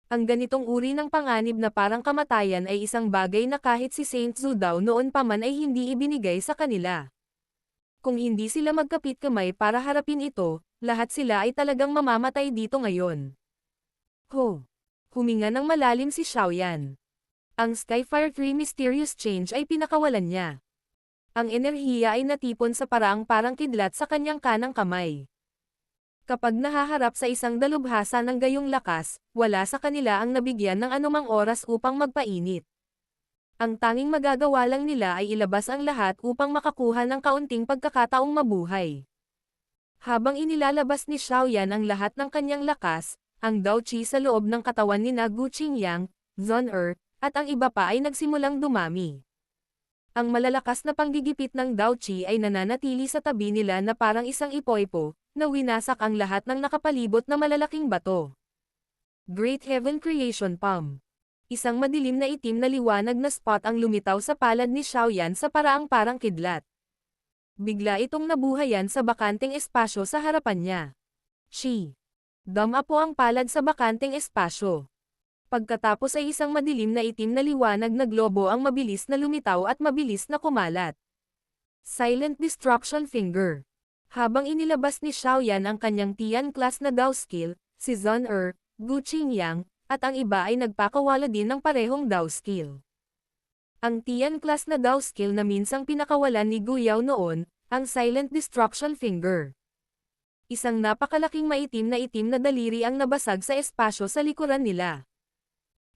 Ang ganitong uri ng panganib na parang kamatayan ay isang bagay na kahit si Saint Zhu Dao noon pa man ay hindi ibinigay sa kanila. Kung hindi sila magkapit kamay para harapin ito, lahat sila ay talagang mamamatay dito ngayon. Ho! Huminga ng malalim si Xiaoyan. Ang Skyfire 3 Mysterious Change ay pinakawalan niya. Ang enerhiya ay natipon sa paraang parang kidlat sa kanyang kanang kamay. Kapag nahaharap sa isang dalubhasa ng gayong lakas, wala sa kanila ang nabigyan ng anumang oras upang magpainit. Ang tanging magagawa lang nila ay ilabas ang lahat upang makakuha ng kaunting pagkakataong mabuhay. Habang inilalabas ni Xiaoyan ang lahat ng kanyang lakas, ang Dao Qi sa loob ng katawan ni Gu Qingyang, Zun at ang iba pa ay nagsimulang dumami. Ang malalakas na panggigipit ng Daochi ay nananatili sa tabi nila na parang isang ipoypo, na winasak ang lahat ng nakapalibot na malalaking bato. Great Heaven Creation Palm. Isang madilim na itim na liwanag na spot ang lumitaw sa palad ni Xiaoyan sa paraang parang kidlat. Bigla itong nabuhayan sa bakanteng espasyo sa harapan niya. Dama po ang palad sa bakanteng espasyo. Pagkatapos ay isang madilim na itim na liwanag na globo ang mabilis na lumitaw at mabilis na kumalat. Silent Destruction Finger. Habang inilabas ni Xiaoyan ang kanyang Tian class na Dao skill, si Zhong Gu Qingyang, at ang iba ay nagpakawala din ng parehong Dao skill. Ang Tian class na Dao skill na minsang pinakawalan ni Gu Yao noon, ang Silent Destruction Finger. Isang napakalaking maitim na daliri ang nabasag sa espasyo sa likuran nila.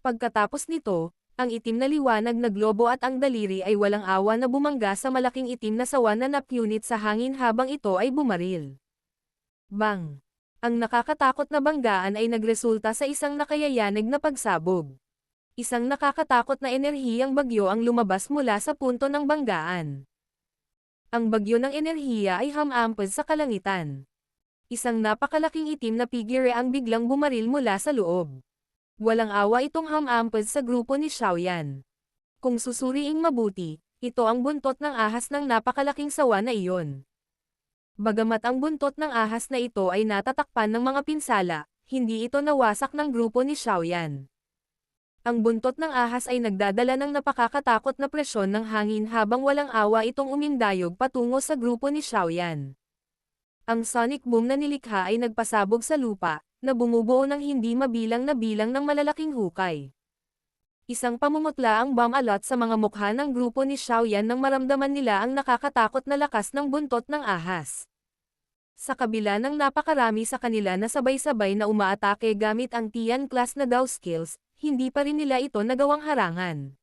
Pagkatapos nito, ang itim na liwanag na globo at ang daliri ay walang awa na bumangga sa malaking itim na sawan na napunit sa hangin habang ito ay bumaril. Bang! Ang nakakatakot na banggaan ay nagresulta sa isang nakayayanig na pagsabog. Isang nakakatakot na enerhiyang bagyo ang lumabas mula sa punto ng banggaan. Ang bagyo ng enerhiya ay humampaz sa kalangitan. Isang napakalaking itim na figure ang biglang bumaril mula sa loob. Walang awa itong humampaz sa grupo ni Xiaoyan. Kung susuriing mabuti, ito ang buntot ng ahas ng napakalaking sawa na iyon. Bagamat ang buntot ng ahas na ito ay natatakpan ng mga pinsala, hindi ito nawasak ng grupo ni Xiaoyan. Ang buntot ng ahas ay nagdadala ng napakakatakot na presyon ng hangin habang walang awa itong umindayog patungo sa grupo ni Xiaoyan. Ang sonic boom na nilikha ay nagpasabog sa lupa, na bumubuo ng hindi mabilang na bilang ng malalaking hukay. Isang pamumutla ang bomb-alot sa mga mukha ng grupo ni Xiaoyan nang maramdaman nila ang nakakatakot na lakas ng buntot ng ahas. Sa kabila ng napakarami sa kanila na sabay-sabay na umaatake gamit ang Tian class na Dao skills, hindi pa rin nila ito nagawang harangan.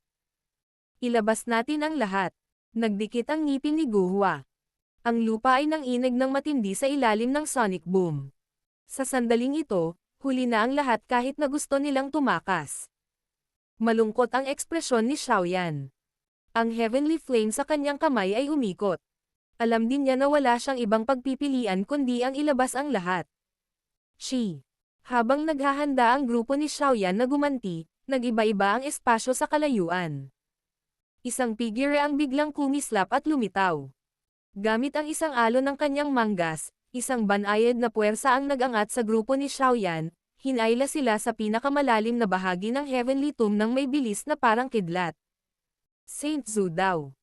Ilabas natin ang lahat. Nagdikit ang ngipin ni Guhua. Ang lupa ay nanginig ng matindi sa ilalim ng sonic boom. Sa sandaling ito, huli na ang lahat kahit na gusto nilang tumakas. Malungkot ang ekspresyon ni Xiaoyan. Ang heavenly flame sa kanyang kamay ay umikot. Alam din niya na wala siyang ibang pagpipilian kundi ang ilabas ang lahat. Habang naghahanda ang grupo ni Xiaoyan na gumanti, nag-iba-iba ang espasyo sa kalayuan. Isang figure ang biglang kumislap at lumitaw. Gamit ang isang alon ng kanyang manggas, isang banayad na puwersa ang nag-angat sa grupo ni Xiaoyan, hinayla sila sa pinakamalalim na bahagi ng Heavenly Tomb ng may bilis na parang kidlat. Saint Zhu Dao.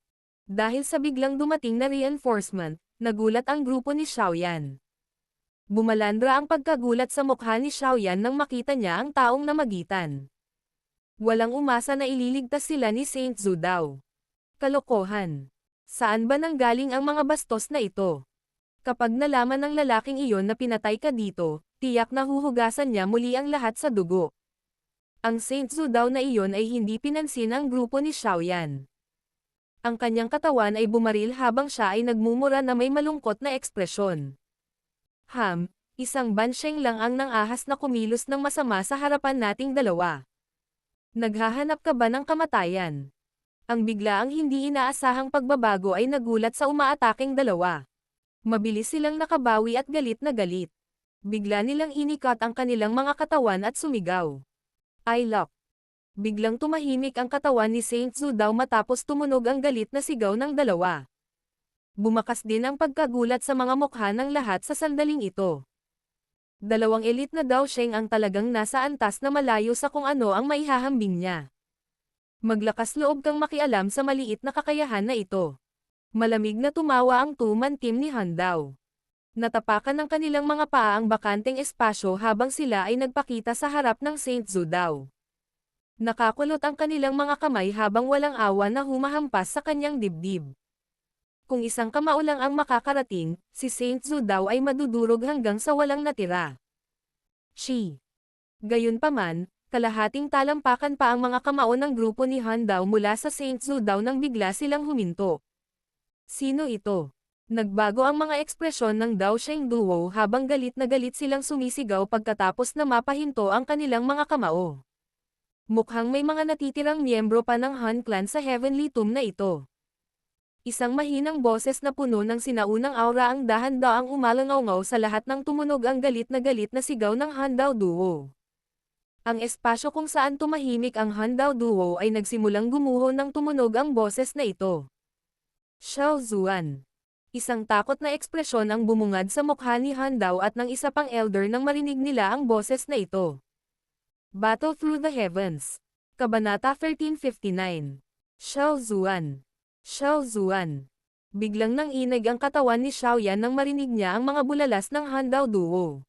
Dahil sa biglang dumating na reinforcement, nagulat ang grupo ni Xiaoyan. Bumalandra ang pagkagulat sa mukha ni Xiaoyan nang makita niya ang taong namagitan. Walang umasa na ililigtas sila ni Saint Zhu Dao. Kalokohan. Saan ba nanggaling ang mga bastos na ito? Kapag nalaman ng lalaking iyon na pinatay ka dito, tiyak na huhugasan niya muli ang lahat sa dugo. Ang Saint Zhu Dao na iyon ay hindi pinansin ang grupo ni Xiaoyan. Ang kanyang katawan ay bumaril habang siya ay nagmumura na may malungkot na ekspresyon. Isang bansheng lang ang nang-ahas na kumilos ng masama sa harapan nating dalawa. Naghahanap ka ba ng kamatayan? Ang biglaang hindi inaasahang pagbabago ay nagulat sa umaataking dalawa. Mabilis silang nakabawi at galit na galit. Bigla nilang inikat ang kanilang mga katawan at sumigaw. I lock. Biglang tumahimik ang katawan ni Saint Zhu Dao matapos tumunog ang galit na sigaw ng dalawa. Bumakas din ang pagkagulat sa mga mukha ng lahat sa sandaling ito. Dalawang elite na Dao Sheng ang talagang nasa antas na malayo sa kung ano ang maihahambing niya. Maglakas loob kang makialam sa maliit na kakayahan na ito. Malamig na tumawa ang two-man team ni Han Dao. Natapakan ng kanilang mga paa ang bakanteng espasyo habang sila ay nagpakita sa harap ng Saint Zhu Dao. Nakakulot ang kanilang mga kamay habang walang awa na humahampas sa kanyang dibdib. Kung isang kamao lang ang makakarating, si Saint Zhu Dao ay madudurog hanggang sa walang natira. Gayunpaman, kalahating talampakan pa ang mga kamao ng grupo ni Han Dao mula sa Saint Zhu Dao nang bigla silang huminto. Sino ito? Nagbago ang mga ekspresyon ng Dao Sheng Duo habang galit na galit silang sumisigaw pagkatapos na mapahinto ang kanilang mga kamao. Mukhang may mga natitirang miyembro pa ng Han clan sa Heavenly Tomb na ito. Isang mahinang boses na puno ng sinaunang aura ang dahan-daang umalangaw sa lahat ng tumunog ang galit na sigaw ng Handao Duo. Ang espasyo kung saan tumahimik ang Handao Duo ay nagsimulang gumuho ng tumunog ang boses na ito. Xiao Zuan. Isang takot na ekspresyon ang bumungad sa mukha ni Handao at ng isa pang elder nang marinig nila ang boses na ito. Battle Through the Heavens. Kabanata 1359. Xiao Zuan. Xiao Zuan. Biglang nanginig ang katawan ni Xiao Yan nang marinig niya ang mga bulalas ng Handao Duo.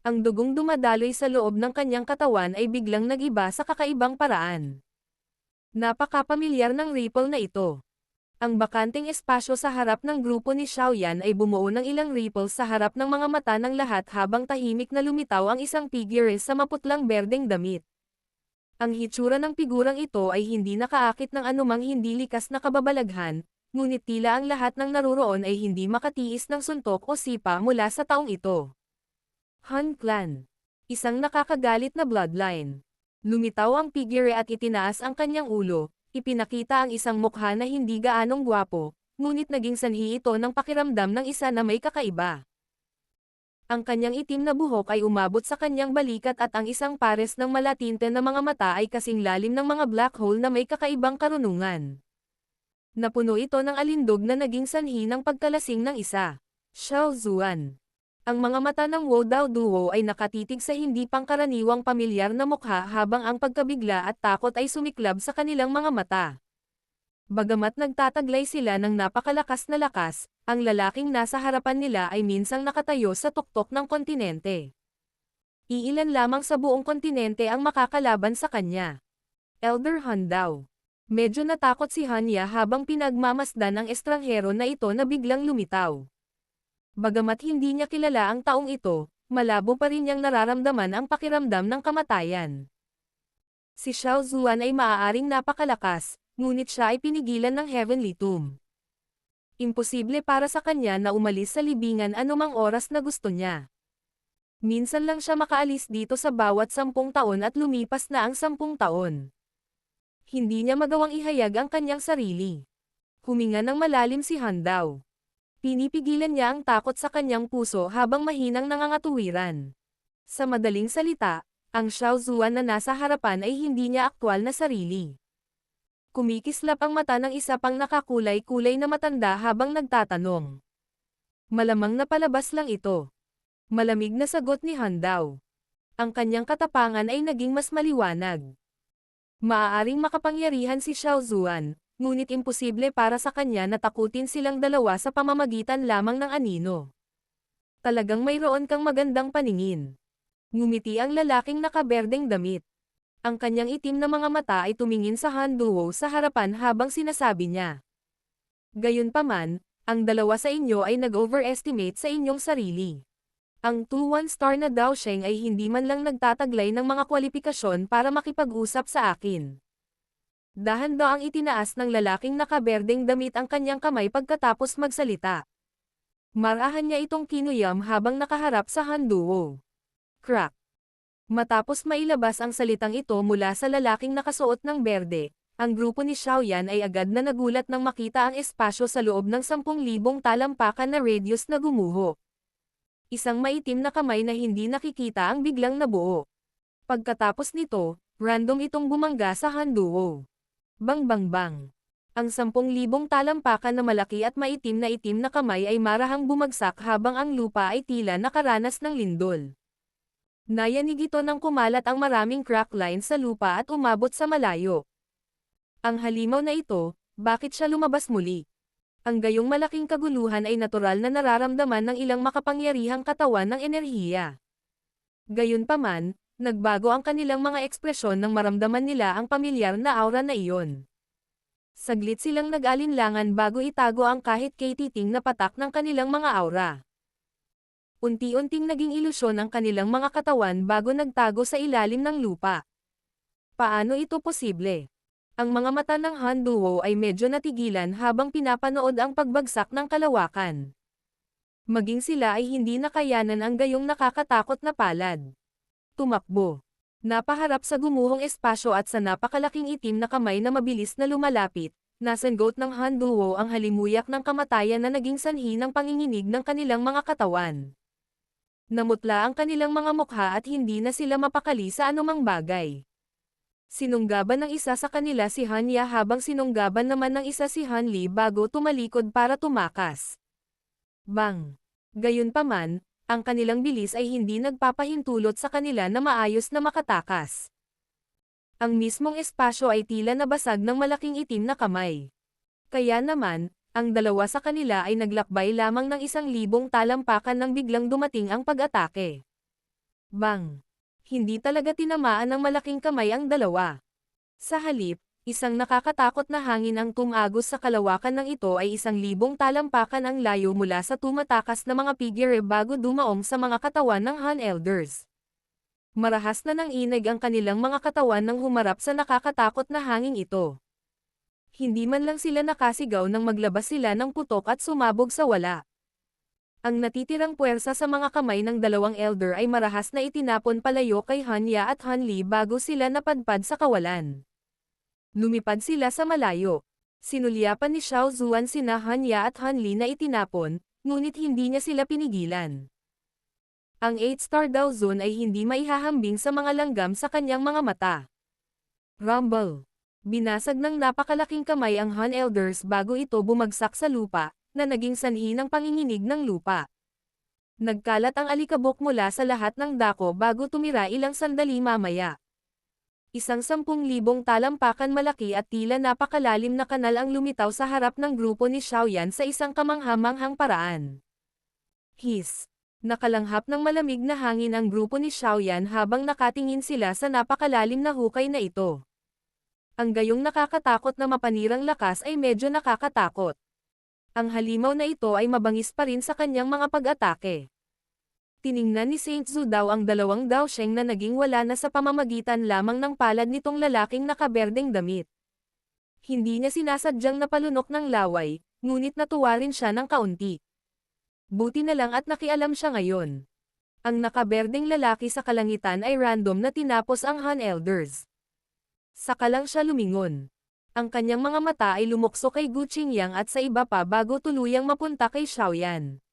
Ang dugong dumadaloy sa loob ng kanyang katawan ay biglang nag-iba sa kakaibang paraan. Napakapamilyar ng ripple na ito. Ang bakanting espasyo sa harap ng grupo ni Xiao Yan ay bumuo ng ilang ripples sa harap ng mga mata ng lahat habang tahimik na lumitaw ang isang figure sa maputlang berdeng damit. Ang hitsura ng figurang ito ay hindi nakaakit ng anumang hindi likas na kababalaghan, ngunit tila ang lahat ng naruroon ay hindi makatiis ng suntok o sipa mula sa taong ito. Han Clan. Isang nakakagalit na bloodline. Lumitaw ang figure at itinaas ang kanyang ulo. Ipinakita ang isang mukha na hindi gaanong gwapo, ngunit naging sanhi ito ng pakiramdam ng isa na may kakaiba. Ang kanyang itim na buhok ay umabot sa kanyang balikat at ang isang pares ng malatinte na mga mata ay kasing lalim ng mga black hole na may kakaibang karunungan. Napuno ito ng alindog na naging sanhi ng pagkalasing ng isa. Xiao Zuan. Ang mga mata ng Wodao Duo ay nakatitig sa hindi pangkaraniwang pamilyar na mukha habang ang pagkabigla at takot ay sumiklab sa kanilang mga mata. Bagamat nagtataglay sila ng napakalakas na lakas, ang lalaking nasa harapan nila ay minsang nakatayo sa tuktok ng kontinente. Iilan lamang sa buong kontinente ang makakalaban sa kanya. Elder Handao. Medyo natakot si Hanya habang pinagmamasdan ang estranghero na ito na biglang lumitaw. Bagamat hindi niya kilala ang taong ito, malabo pa rin niyang nararamdaman ang pakiramdam ng kamatayan. Si Xiao Zuan ay maaaring napakalakas, ngunit siya ay pinigilan ng Heavenly Tomb. Imposible para sa kanya na umalis sa libingan anumang oras na gusto niya. Minsan lang siya makaalis dito sa bawat 10 taon at lumipas na ang 10 taon. Hindi niya magawang ihayag ang kanyang sarili. Huminga ng malalim si Handao. Pinipigilan niya ang takot sa kanyang puso habang mahinang nangangatuwiran. Sa madaling salita, ang Xiao Zuan na nasa harapan ay hindi niya aktwal na sarili. Kumikislap ang mata ng isa pang nakakulay-kulay na matanda habang nagtatanong. Malamang na palabas lang ito. Malamig na sagot ni Handao. Ang kanyang katapangan ay naging mas maliwanag. Maaaring makapangyarihan si Xiao Zuan, ngunit imposible para sa kanya na takutin silang dalawa sa pamamagitan lamang ng anino. Talagang mayroon kang magandang paningin. Ngumiti ang lalaking nakaberdeng damit. Ang kanyang itim na mga mata ay tumingin sa Han Duo sa harapan habang sinasabi niya. Gayunpaman, ang dalawa sa inyo ay nag-overestimate sa inyong sarili. Ang 2-1 star na Dao Sheng ay hindi man lang nagtataglay ng mga kwalifikasyon para makipag-usap sa akin. Dahan-daang itinaas ng lalaking nakaberdeng damit ang kanyang kamay pagkatapos magsalita. Marahan niya itong kinuyam habang nakaharap sa Han Duo. Crack. Matapos mailabas ang salitang ito mula sa lalaking nakasuot ng berde, ang grupo ni Xiao Yan ay agad na nagulat nang makita ang espasyo sa loob ng 10,000 talampakan na radius na gumuho. Isang maitim na kamay na hindi nakikita ang biglang nabuo. Pagkatapos nito, random itong bumangga sa Han Duo. Bang bang bang. Ang 10,000 talampakan na malaki at maitim na kamay ay marahang bumagsak habang ang lupa ay tila nakaranas ng lindol. Nayanig ito nang kumalat ang maraming crack lines sa lupa at umabot sa malayo. Ang halimaw na ito, bakit siya lumabas muli? Ang gayong malaking kaguluhan ay natural na nararamdaman ng ilang makapangyarihang katawan ng enerhiya. Gayunpaman, nagbago ang kanilang mga ekspresyon nang maramdaman nila ang pamilyar na aura na iyon. Saglit silang nag-alinlangan bago itago ang kahit katiting na patak ng kanilang mga aura. Unti-unting naging ilusyon ang kanilang mga katawan bago nagtago sa ilalim ng lupa. Paano ito posible? Ang mga mata ng Han Duo ay medyo natigilan habang pinapanood ang pagbagsak ng kalawakan. Maging sila ay hindi nakayanan ang gayong nakakatakot na palad. Tumakbo. Napaharap sa gumuhong espasyo at sa napakalaking itim na kamay na mabilis na lumalapit, nasangot ng Han Duo ang halimuyak ng kamatayan na naging sanhi ng panginginig ng kanilang mga katawan. Namutla ang kanilang mga mukha at hindi na sila mapakali sa anumang bagay. Sinunggaban ng isa sa kanila si Han Ya habang sinunggaban naman ng isa si Han Li bago tumalikod para tumakas. Bang! Gayunpaman, ang kanilang bilis ay hindi nagpapahintulot sa kanila na maayos na makatakas. Ang mismong espasyo ay tila nabasag ng malaking itim na kamay. Kaya naman, ang dalawa sa kanila ay naglakbay lamang ng 1,000 talampakan nang biglang dumating ang pag-atake. Bang! Hindi talaga tinamaan ng malaking kamay ang dalawa. Sa halip, isang nakakatakot na hangin ang tumagos sa kalawakan ng ito ay 1,000 talampakan ang layo mula sa tumatakas na mga figure bago dumaong sa mga katawan ng Han Elders. Marahas na nang inig ang kanilang mga katawan nang humarap sa nakakatakot na hangin ito. Hindi man lang sila nakasigaw nang maglabas sila ng putok at sumabog sa wala. Ang natitirang puwersa sa mga kamay ng dalawang elder ay marahas na itinapon palayo kay Han Ya at Han Li bago sila napadpad sa kawalan. Lumipad sila sa malayo. Sinulyapan ni Xiao Zuan sina Han Ya at Han Li na itinapon, ngunit hindi niya sila pinigilan. Ang 8-star Dao Zone ay hindi maihahambing sa mga langgam sa kanyang mga mata. Rumble! Binasag ng napakalaking kamay ang Han Elders bago ito bumagsak sa lupa, na naging sanhi ng panginginig ng lupa. Nagkalat ang alikabok mula sa lahat ng dako bago tumira ilang sandali mamaya. 10,000 talampakan malaki at tila napakalalim na kanal ang lumitaw sa harap ng grupo ni Xiaoyan sa isang kamanghamanghang paraan. His! Nakalanghap ng malamig na hangin ang grupo ni Xiaoyan habang nakatingin sila sa napakalalim na hukay na ito. Ang gayong nakakatakot na mapanirang lakas ay medyo nakakatakot. Ang halimaw na ito ay mabangis pa rin sa kanyang mga pag-atake. Tiningnan ni Saint Zhu daw ang dalawang Daosheng na naging wala na sa pamamagitan lamang ng palad nitong lalaking nakaberdeng damit. Hindi niya sinasadyang napalunok ng laway, ngunit natuwa rin siya ng kaunti. Buti na lang at nakialam siya ngayon. Ang nakaberdeng lalaki sa kalangitan ay random na tinapos ang Han Elders. Saka lang siya lumingon. Ang kanyang mga mata ay lumukso kay Gu Qingyang at sa iba pa bago tuluyang mapunta kay Xiaoyan.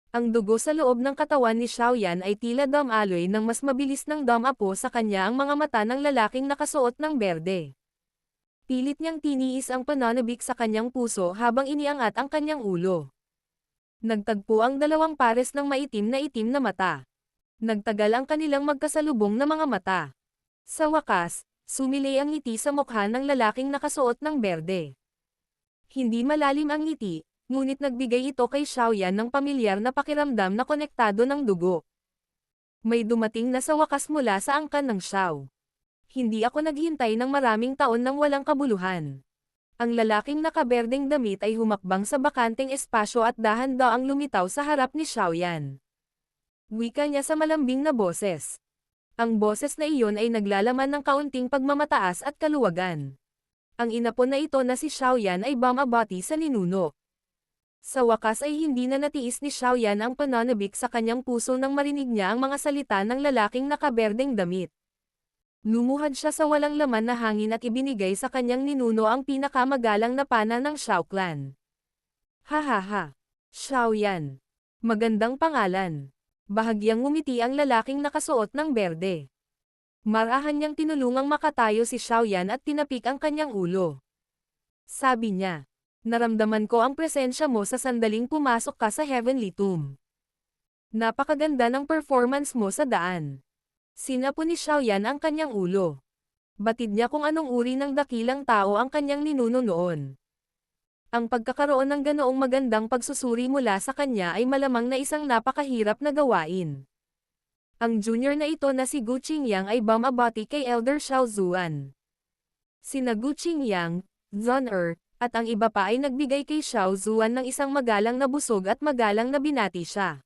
Ang dugo sa loob ng katawan ni Xiaoyan ay tila damaloy ng mas mabilis ng damapo sa kanya ang mga mata ng lalaking nakasuot ng berde. Pilit niyang tiniis ang pananabik sa kanyang puso habang iniangat ang kanyang ulo. Nagtagpo ang dalawang pares ng maitim na mata. Nagtagal ang kanilang magkasalubong na mga mata. Sa wakas, sumilay ang ngiti sa mukha ng lalaking nakasuot ng berde. Hindi malalim ang ngiti, ngunit nagbigay ito kay Xiaoyan ng pamilyar na pakiramdam na konektado ng dugo. May dumating na sa wakas mula sa angkan ng Xiao. Hindi ako naghintay ng maraming taon ng walang kabuluhan. Ang lalaking nakaberdeng damit ay humakbang sa bakanteng espasyo at dahan-daang lumitaw sa harap ni Xiaoyan. Wika niya sa malambing na boses. Ang boses na iyon ay naglalaman ng kaunting pagmamataas at kaluwagan. Ang inapon na ito na si Xiaoyan ay bumabati sa ninuno. Sa wakas ay hindi na natiis ni Xiaoyan ang pananabik sa kanyang puso nang marinig niya ang mga salita ng lalaking nakaberdeng damit. Lumuhad siya sa walang laman na hangin at ibinigay sa kanyang ninuno ang pinakamagalang na pana ng Xiao clan. Hahaha! Xiaoyan! Magandang pangalan! Bahagyang ngumiti ang lalaking nakasuot ng berde. Marahan niyang tinulungang makatayo si Xiaoyan at tinapik ang kanyang ulo. Sabi niya, naramdaman ko ang presensya mo sa sandaling pumasok ka sa Heavenly Tomb. Napakaganda ng performance mo sa daan. Sinapo ni Xiaoyan ang kanyang ulo. Batid niya kung anong uri ng dakilang tao ang kanyang ninuno noon. Ang pagkakaroon ng ganoong magandang pagsusuri mula sa kanya ay malamang na isang napakahirap na gawain. Ang junior na ito na si Gu Qingyang ay bumabati kay Elder Xiao Zuan. Sina Gu Qingyang, Zhon at ang iba pa ay nagbigay kay Xiao Zuan ng isang magalang na busog at magalang na binati siya.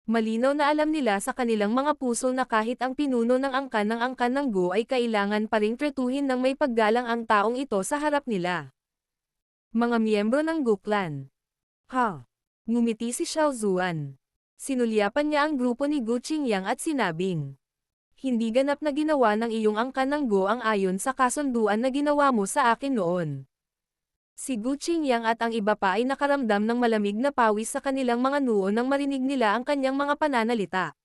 Malinaw na alam nila sa kanilang mga puso na kahit ang pinuno ng angkan ng Gu ay kailangan pa ring tretuhin ng may paggalang ang taong ito sa harap nila. Mga miyembro ng Gu clan. Ha! Ngumiti si Xiao Zuan. Sinulyapan niya ang grupo ni Gu Qingyang at sinabing, Hindi ganap na ginawa ng iyong angkan ng Go ang ayon sa kasunduan na ginawa mo sa akin noon. Si Gu Qingyang at ang iba pa ay nakaramdam ng malamig na pawis sa kanilang mga noo nang marinig nila ang kanyang mga pananalita.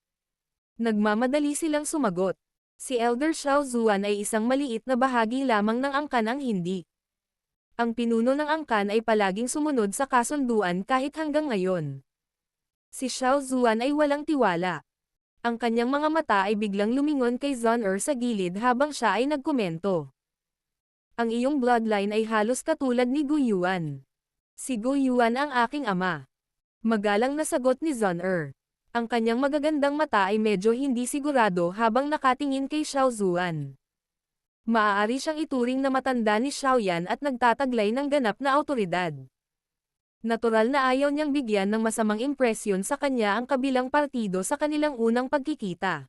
Nagmamadali silang sumagot. Si Elder Xiao Zuan ay isang maliit na bahagi lamang ng angkan ang hindi. Ang pinuno ng angkan ay palaging sumunod sa kasunduan kahit hanggang ngayon. Si Xiao Zuan ay walang tiwala. Ang kanyang mga mata ay biglang lumingon kay Zhon'er sa gilid habang siya ay nagkomento. Ang iyong bloodline ay halos katulad ni Gu Yuan. Si Gu Yuan ang aking ama. Magalang na sagot ni Zhon'er. Ang kanyang magagandang mata ay medyo hindi sigurado habang nakatingin kay Xiao Zuan. Maaari siyang ituring na matanda ni Xiaoyan at nagtataglay ng ganap na awtoridad. Natural na ayaw niyang bigyan ng masamang impresyon sa kanya ang kabilang partido sa kanilang unang pagkikita.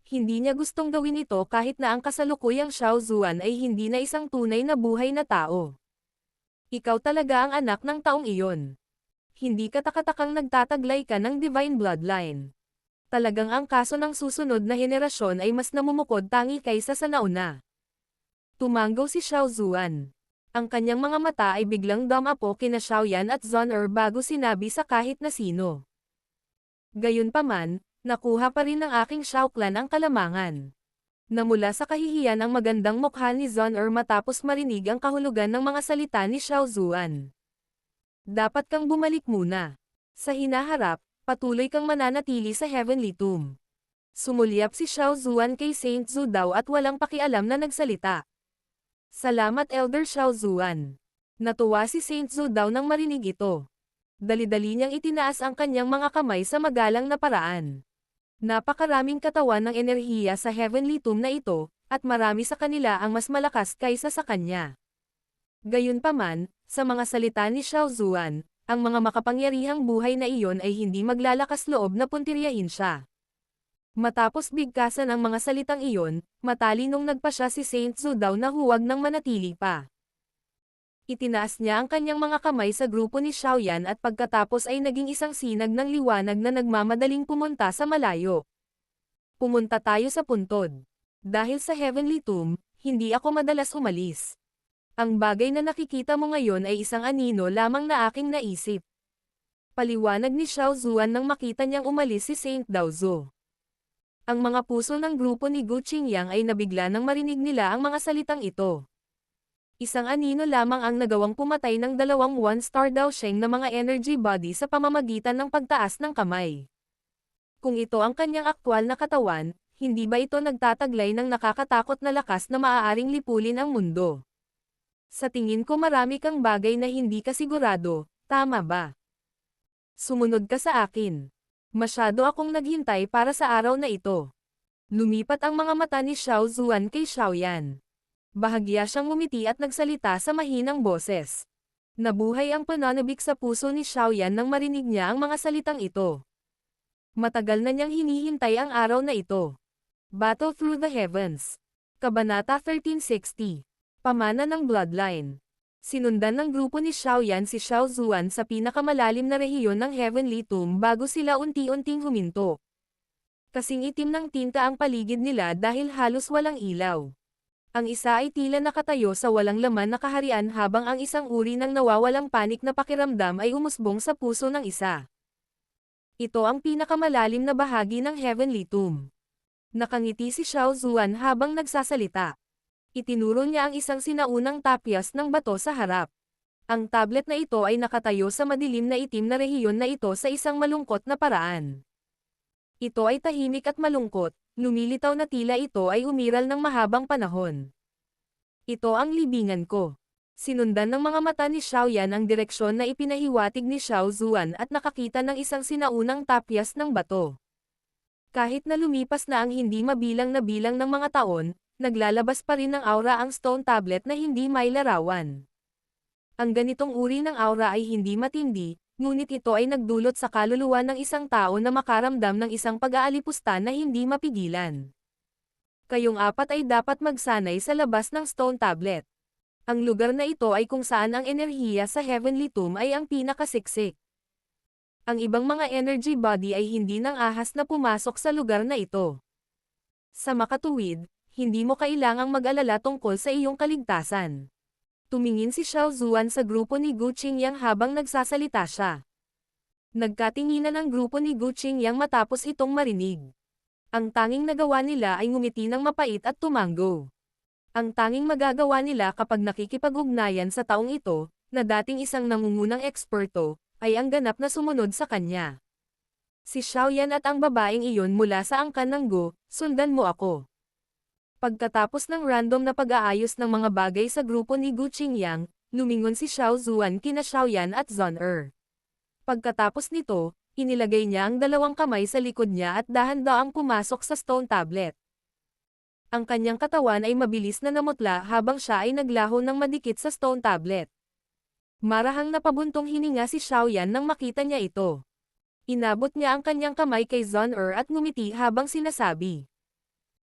Hindi niya gustong gawin ito kahit na ang kasalukuyang Xiao Zuan ay hindi na isang tunay na buhay na tao. Ikaw talaga ang anak ng taong iyon. Hindi ka takatakang nagtataglay ka ng divine bloodline. Talagang ang kaso ng susunod na henerasyon ay mas namumukod tangi kaysa sa nauna. Tumanggaw si Xiao Zuan. Ang kanyang mga mata ay biglang dumapo kina Xiaoyan at Zhon'er bago sinabi sa kahit na sino. Gayunpaman, nakuha pa rin ng aking Xiao clan ang kalamangan. Namula sa kahihiyan ang magandang mukha ni Zhon'er matapos marinig ang kahulugan ng mga salita ni Xiao Zuan. Dapat kang bumalik muna. Sa hinaharap, patuloy kang mananatili sa Heavenly Tomb. Sumulyap si Xiao Zuan kay Saint Zhu Dao at walang pakialam na nagsalita. Salamat Elder Xiao Zuan. Natuwa si Saint Zhu Dao nang marinig ito. Dali-dali niyang itinaas ang kanyang mga kamay sa magalang na paraan. Napakaraming katawan ng enerhiya sa Heavenly Tomb na ito, at marami sa kanila ang mas malakas kaysa sa kanya. Gayunpaman, sa mga salita ni Xiao Zuan, ang mga makapangyarihang buhay na iyon ay hindi maglalakas loob na puntiryahin siya. Matapos bigkasan ang mga salitang iyon, matalinong nagpasya si Saint Zhu Dao na huwag nang manatili pa. Itinaas niya ang kanyang mga kamay sa grupo ni Xiaoyan at pagkatapos ay naging isang sinag ng liwanag na nagmamadaling pumunta sa malayo. Pumunta tayo sa puntod. Dahil sa Heavenly Tomb, hindi ako madalas umalis. Ang bagay na nakikita mo ngayon ay isang anino lamang na aking naisip. Paliwanag ni Xiao Zuan nang makita niyang umalis si Saint Daozo. Ang mga puso ng grupo ni Gu Qingyang ay nabigla nang marinig nila ang mga salitang ito. Isang anino lamang ang nagawang pumatay ng dalawang one-star Daosheng na mga energy body sa pamamagitan ng pagtaas ng kamay. Kung ito ang kanyang aktwal na katawan, hindi ba ito nagtataglay ng nakakatakot na lakas na maaaring lipulin ang mundo? Sa tingin ko marami kang bagay na hindi ka sigurado, tama ba? Sumunod ka sa akin. Masyado akong naghintay para sa araw na ito. Lumipat ang mga mata ni Xiao Zuan kay Xiaoyan. Bahagya siyang ngumiti at nagsalita sa mahinang boses. Nabuhay ang pananabik sa puso ni Xiaoyan nang marinig niya ang mga salitang ito. Matagal na niyang hinihintay ang araw na ito. Battle Through the Heavens. Kabanata 1360. Pamana ng Bloodline. Sinundan ng grupo ni Xiaoyan si Xiao Zuan sa pinakamalalim na rehiyon ng Heavenly Tomb bago sila unti-unting huminto. Kasing itim ng tinta ang paligid nila dahil halos walang ilaw. Ang isa ay tila nakatayo sa walang laman na kaharian habang ang isang uri ng nawawalang panik na pakiramdam ay umusbong sa puso ng isa. Ito ang pinakamalalim na bahagi ng Heavenly Tomb. Nakangiti si Xiao Zuan habang nagsasalita. Itinuro niya ang isang sinaunang tapyas ng bato sa harap. Ang tablet na ito ay nakatayo sa madilim na itim na rehiyon na ito sa isang malungkot na paraan. Ito ay tahimik at malungkot, lumilitaw na tila ito ay umiral ng mahabang panahon. Ito ang libingan ko. Sinundan ng mga mata ni Xiaoyan ang direksyon na ipinahiwatig ni Xiao Zuan at nakakita ng isang sinaunang tapyas ng bato. Kahit na lumipas na ang hindi mabilang na bilang ng mga taon, naglalabas pa rin ng aura ang stone tablet na hindi may larawan. Ang ganitong uri ng aura ay hindi matindi, ngunit ito ay nagdulot sa kaluluwa ng isang tao na makaramdam ng isang pag-aalipusta na hindi mapigilan. Kayong apat ay dapat magsanay sa labas ng stone tablet. Ang lugar na ito ay kung saan ang enerhiya sa Heavenly Tomb ay ang pinakasiksik. Ang ibang mga energy body ay hindi nang ahas na pumasok sa lugar na ito. Sa makatuwid, hindi mo kailangang mag-alala tungkol sa iyong kaligtasan. Tumingin si Xiao Zuan sa grupo ni Gu Qingyang habang nagsasalita siya. Nagkatinginan ang grupo ni Gu Qingyang matapos itong marinig. Ang tanging nagawa nila ay ngumiti ng mapait at tumango. Ang tanging magagawa nila kapag nakikipag-ugnayan sa taong ito, na dating isang nangungunang eksperto, ay ang ganap na sumunod sa kanya. Si Xiaoyan at ang babaeng iyon mula sa angkan ng Go, sundan mo ako. Pagkatapos ng random na pag-aayos ng mga bagay sa grupo ni Gu Qingyang, lumingon si Xiao Zuan kina Xiaoyan at Zon Pagkatapos nito, inilagay niya ang dalawang kamay sa likod niya at dahan-daang pumasok sa stone tablet. Ang kanyang katawan ay mabilis na namutla habang siya ay naglaho ng madikit sa stone tablet. Marahang napabuntong hininga si Xiaoyan nang makita niya ito. Inabot niya ang kanyang kamay kay Zon at ngumiti habang sinasabi.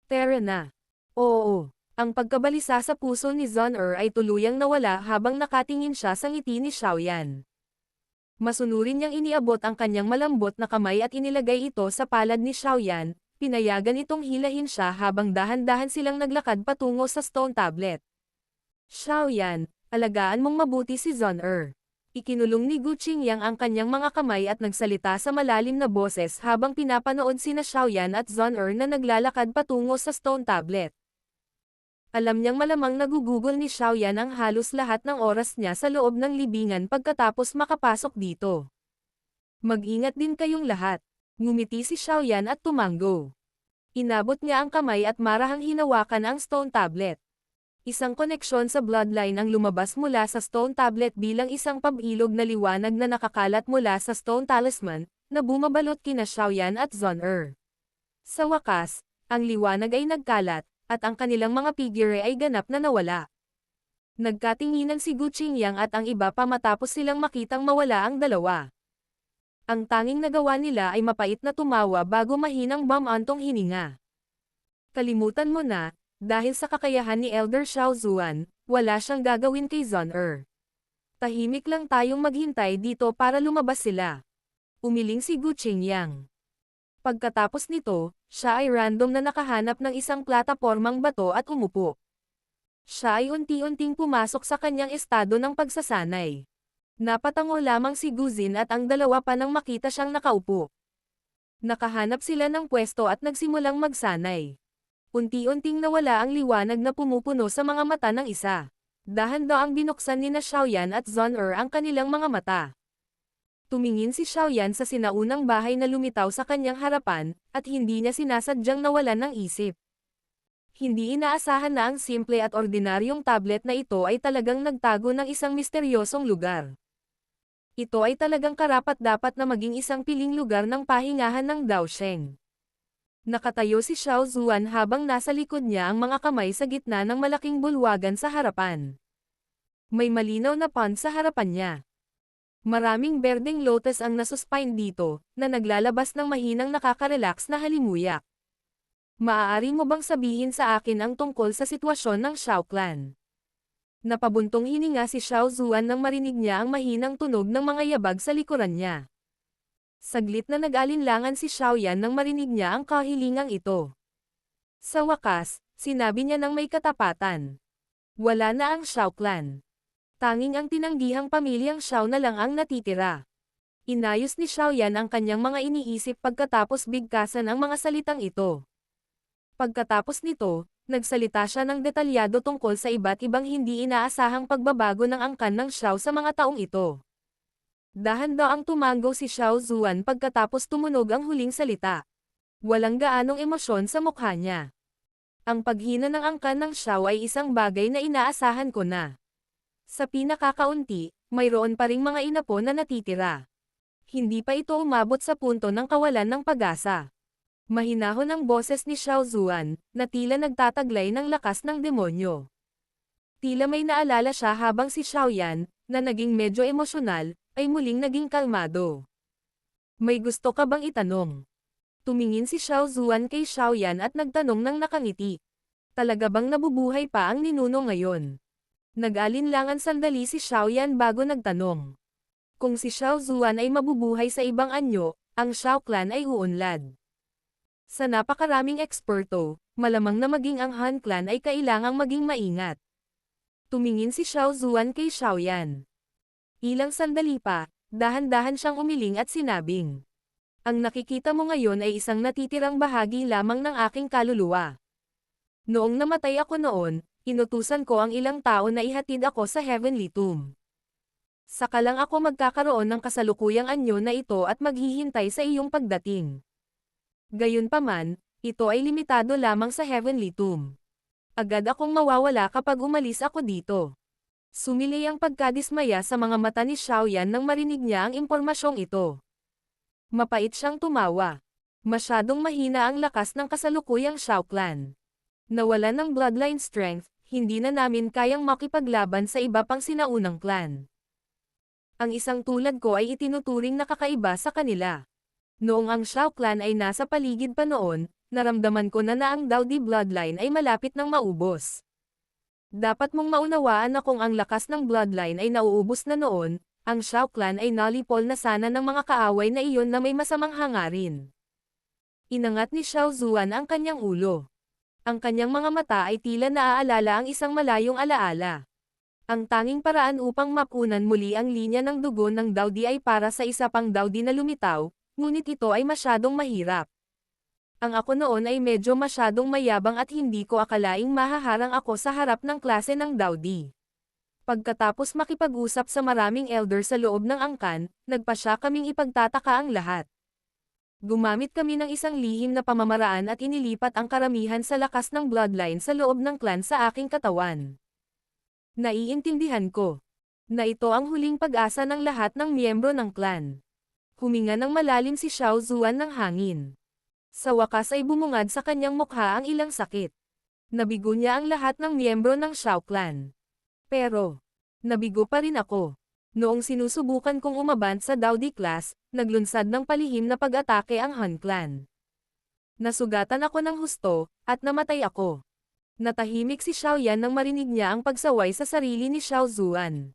Tara na. Oo. Ang pagkabalisa sa puso ni Zon ay tuluyang nawala habang nakatingin siya sa ngiti ni Xiaoyan. Masunurin niyang iniabot ang kanyang malambot na kamay at inilagay ito sa palad ni Xiaoyan, pinayagan itong hilahin siya habang dahan-dahan silang naglakad patungo sa stone tablet. Xiaoyan, alagaan mong mabuti si Zon Ikinulong ni Gu Qingyang ang kanyang mga kamay at nagsalita sa malalim na boses habang pinapanood sina Xiaoyan at Zon na naglalakad patungo sa stone tablet. Alam niyang malamang nagugugol ni Xiaoyan ang halos lahat ng oras niya sa loob ng libingan pagkatapos makapasok dito. Mag-ingat din kayong lahat. Ngumiti si Xiaoyan at tumango. Inabot niya ang kamay at marahang hinawakan ang stone tablet. Isang koneksyon sa bloodline ang lumabas mula sa stone tablet bilang isang pabilog na liwanag na nakakalat mula sa stone talisman, na bumabalot kina Xiaoyan at Zon Sa wakas, ang liwanag ay nagkalat, at ang kanilang mga figure ay ganap na nawala. Nagkatinginan si Gu Qingyang at ang iba pa matapos silang makitang mawala ang dalawa. Ang tanging nagawa nila ay mapait na tumawa bago mahinang bumantong hininga. Kalimutan mo na, dahil sa kakayahan ni Elder Xiao Zuan, wala siyang gagawin kay Zon Tahimik lang tayong maghintay dito para lumabas sila. Umiling si Gu Qingyang. Pagkatapos nito, siya ay random na nakahanap ng isang platapormang bato at umupo. Siya ay unti-unting pumasok sa kanyang estado ng pagsasanay. Napatango lamang si Guzin at ang dalawa pa nang makita siyang nakaupo. Nakahanap sila ng pwesto at nagsimulang magsanay. Unti-unting nawala ang liwanag na pumupuno sa mga mata ng isa. Dahan-daang binuksan ni Xiaoyan at Zon ang kanilang mga mata. Tumingin si Xiaoyan sa sinaunang bahay na lumitaw sa kanyang harapan, at hindi niya sinasadyang nawalan ng isip. Hindi inaasahan na ang simple at ordinaryong tablet na ito ay talagang nagtago ng isang misteryosong lugar. Ito ay talagang karapat-dapat na maging isang piling lugar ng pahingahan ng Daosheng. Nakatayo si Xiao Zuan habang nasa likod niya ang mga kamay sa gitna ng malaking bulwagan sa harapan. May malinaw na pond sa harapan niya. Maraming berdeng lotus ang nasuspine dito, na naglalabas ng mahinang nakaka-relax na halimuyak. Maaari mo bang sabihin sa akin ang tungkol sa sitwasyon ng Xiao Clan? Napabuntong hininga si Xiao Zuan nang marinig niya ang mahinang tunog ng mga yabag sa likuran niya. Saglit na nag-alinlangan si Xiaoyan nang marinig niya ang kahilingang ito. Sa wakas, sinabi niya ng may katapatan. Wala na ang Xiao Clan. Tanging ang tinanggihang pamilyang Xiao na lang ang natitira. Inayos ni Xiaoyan ang kanyang mga iniisip pagkatapos bigkasan ang mga salitang ito. Pagkatapos nito, nagsalita siya ng detalyado tungkol sa iba't ibang hindi inaasahang pagbabago ng angkan ng Xiao sa mga taong ito. Dahan-daang tumango si Xiao Zuan pagkatapos tumunog ang huling salita. Walang gaanong emosyon sa mukha niya. Ang paghina ng angkan ng Xiao ay isang bagay na inaasahan ko na. Sa pinakakaunti, mayroon pa ring mga inapo na natitira. Hindi pa ito umabot sa punto ng kawalan ng pag-asa. Mahinahon ang boses ni Xiao Zuan, na tila nagtataglay ng lakas ng demonyo. Tila may naalala siya habang si Xiaoyan, na naging medyo emosyonal, ay muling naging kalmado. May gusto ka bang itanong? Tumingin si Xiao Zuan kay Xiaoyan at nagtanong ng nakangiti. Talaga bang nabubuhay pa ang ninuno ngayon? Nag-alinlangan sandali si Xiaoyan bago nagtanong. Kung si Xiao Zuan ay mabubuhay sa ibang anyo, ang Xiao Clan ay uunlad. Sa napakaraming eksperto, malamang na maging ang Han Clan ay kailangang maging maingat. Tumingin si Xiao Zuan kay Xiaoyan. Ilang sandali pa, dahan-dahan siyang umiling at sinabing, "Ang nakikita mo ngayon ay isang natitirang bahagi lamang ng aking kaluluwa. Noong namatay ako noon, inutusan ko ang ilang tao na ihatid ako sa Heavenly Tomb. Saka lang ako magkakaroon ng kasalukuyang anyo na ito at maghihintay sa iyong pagdating. Gayunpaman, ito ay limitado lamang sa Heavenly Tomb. Agad akong mawawala kapag umalis ako dito." Sumilay ang pagkadismaya sa mga mata ni Xiaoyan nang marinig niya ang impormasyong ito. Mapait siyang tumawa. Masyadong mahina ang lakas ng kasalukuyang Xiao Clan. Nawalan ng bloodline strength, hindi na namin kayang makipaglaban sa iba pang sinaunang clan. Ang isang tulad ko ay itinuturing na kakaiba sa kanila. Noong ang Xiao Clan ay nasa paligid pa noon, naramdaman ko na ang Dowdy bloodline ay malapit nang maubos. Dapat mong maunawaan na kung ang lakas ng bloodline ay nauubos na noon, ang Xiao Clan ay nalipol na sana ng mga kaaway na iyon na may masamang hangarin. Inangat ni Xiao Zuan ang kanyang ulo. Ang kanyang mga mata ay tila naaalala ang isang malayong alaala. Ang tanging paraan upang mapunan muli ang linya ng dugo ng Dowdy ay para sa isa pang Dowdy na lumitaw, ngunit ito ay masyadong mahirap. Ang ako noon ay medyo masyadong mayabang at hindi ko akalaing mahaharang ako sa harap ng klase ng Dowdy. Pagkatapos makipag-usap sa maraming elder sa loob ng angkan, nagpasya kaming ipagtataka ang lahat. Gumamit kami ng isang lihim na pamamaraan at inilipat ang karamihan sa lakas ng bloodline sa loob ng clan sa aking katawan. Naiintindihan ko na ito ang huling pag-asa ng lahat ng miyembro ng clan. Huminga ng malalim si Xiao Zuan ng hangin. Sa wakas ay bumungad sa kanyang mukha ang ilang sakit. Nabigo niya ang lahat ng miyembro ng Xiao Clan. Pero, nabigo pa rin ako. Noong sinusubukan kong umabant sa Dowdy class, naglunsad ng palihim na pag-atake ang Han Clan. Nasugatan ako ng husto, at namatay ako. Natahimik si Xiaoyan nang marinig niya ang pagsaway sa sarili ni Xiao Zuan.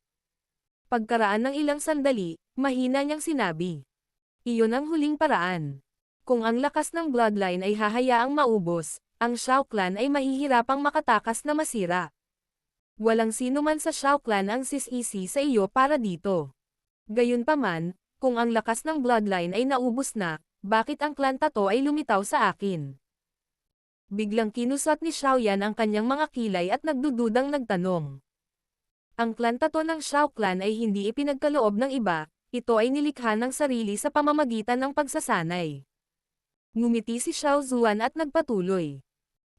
Pagkaraan ng ilang sandali, mahina niyang sinabi, "Iyon ang huling paraan. Kung ang lakas ng bloodline ay hahayaang maubos, ang Xiao Clan ay mahihirapang makatakas na masira. Walang sino man sa Xiao Clan ang sisisi sa iyo para dito. Gayunpaman, kung ang lakas ng bloodline ay naubos na, bakit ang clan Tato ay lumitaw sa akin?" Biglang kinusat ni Xiaoyan ang kanyang mga kilay at nagdududang nagtanong. Ang clan Tato ng Xiao Clan ay hindi ipinagkaloob ng iba, ito ay nilikha ng sarili sa pamamagitan ng pagsasanay. Ngumiti si Xiao Zuan at nagpatuloy.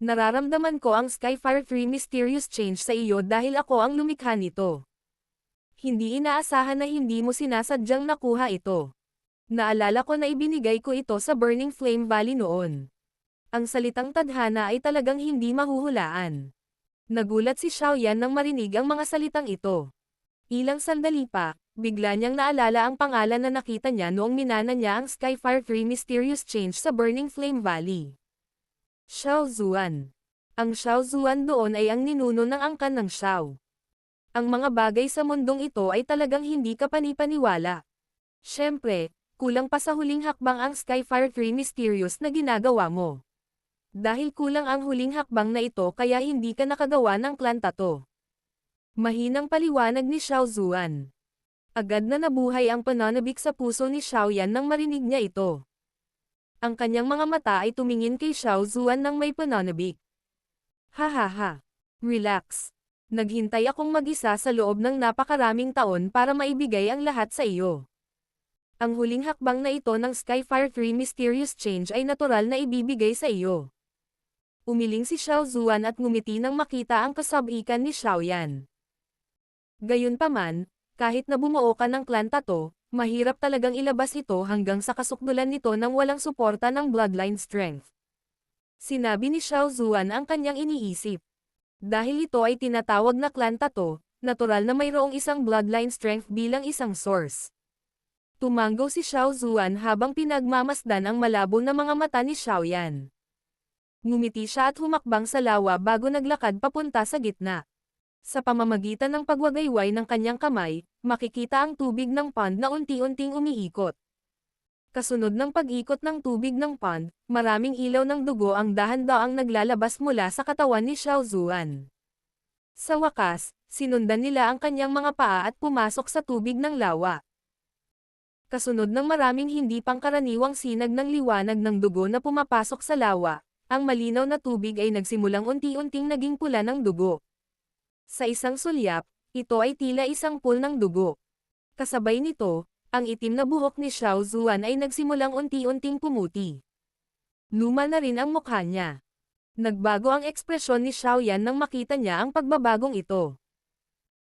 "Nararamdaman ko ang Skyfire 3 mysterious change sa iyo dahil ako ang lumikha nito. Hindi inaasahan na hindi mo sinasadyang nakuha ito. Naalala ko na ibinigay ko ito sa Burning Flame Valley noon. Ang salitang tadhana ay talagang hindi mahuhulaan." Nagulat si Xiaoyan nang marinig ang mga salitang ito. Ilang sandali pa, bigla niyang naalala ang pangalan na nakita niya noong minana niya ang Skyfire 3 mysterious change sa Burning Flame Valley. Xiao Zuan. Ang Xiao Zuan doon ay ang ninuno ng angkan ng Xiao. Ang mga bagay sa mundong ito ay talagang hindi kapanipaniwala. Siyempre, kulang pa sa huling hakbang ang Skyfire 3 mysterious na ginagawa mo. Dahil kulang ang huling hakbang na ito kaya hindi ka nakagawa ng clan Tato. Mahinang paliwanag ni Xiao Zuan. Agad na nabuhay ang pananabik sa puso ni Xiaoyan nang marinig niya ito. Ang kanyang mga mata ay tumingin kay Xiao Zuan nang may pananabik. "Hahaha. Relax. Naghintay akong mag-isa sa loob ng napakaraming taon para maibigay ang lahat sa iyo. Ang huling hakbang na ito ng Skyfire 3 mysterious change ay natural na ibibigay sa iyo." Umiling si Xiao Zuan at ngumiti nang makita ang kasabikan ni Xiaoyan. Gayunpaman, kahit na bumuo ka ng clan Tato, mahirap talagang ilabas ito hanggang sa kasukdulan nito nang walang suporta ng bloodline strength. Sinabi ni Xiao Zuan ang kanyang iniisip. Dahil ito ay tinatawag na clan Tato, natural na mayroong isang bloodline strength bilang isang source. Tumango si Xiao Zuan habang pinagmamasdan ang malabo na mga mata ni Xiaoyan. Ngumiti siya at humakbang sa lawa bago naglakad papunta sa gitna. Sa pamamagitan ng pagwagayway ng kanyang kamay, makikita ang tubig ng pond na unti-unting umiikot. Kasunod ng pag-ikot ng tubig ng pond, maraming ilaw ng dugo ang dahan-daang naglalabas mula sa katawan ni Xiao Zuan. Sa wakas, sinundan nila ang kanyang mga paa at pumasok sa tubig ng lawa. Kasunod ng maraming hindi pangkaraniwang sinag ng liwanag ng dugo na pumapasok sa lawa, ang malinaw na tubig ay nagsimulang unti-unting naging pula ng dugo. Sa isang sulyap, ito ay tila isang pool ng dugo. Kasabay nito, ang itim na buhok ni Xiao Zuan ay nagsimulang unti-unting pumuti. Luma na rin ang mukha niya. Nagbago ang ekspresyon ni Xiao Yan nang makita niya ang pagbabagong ito.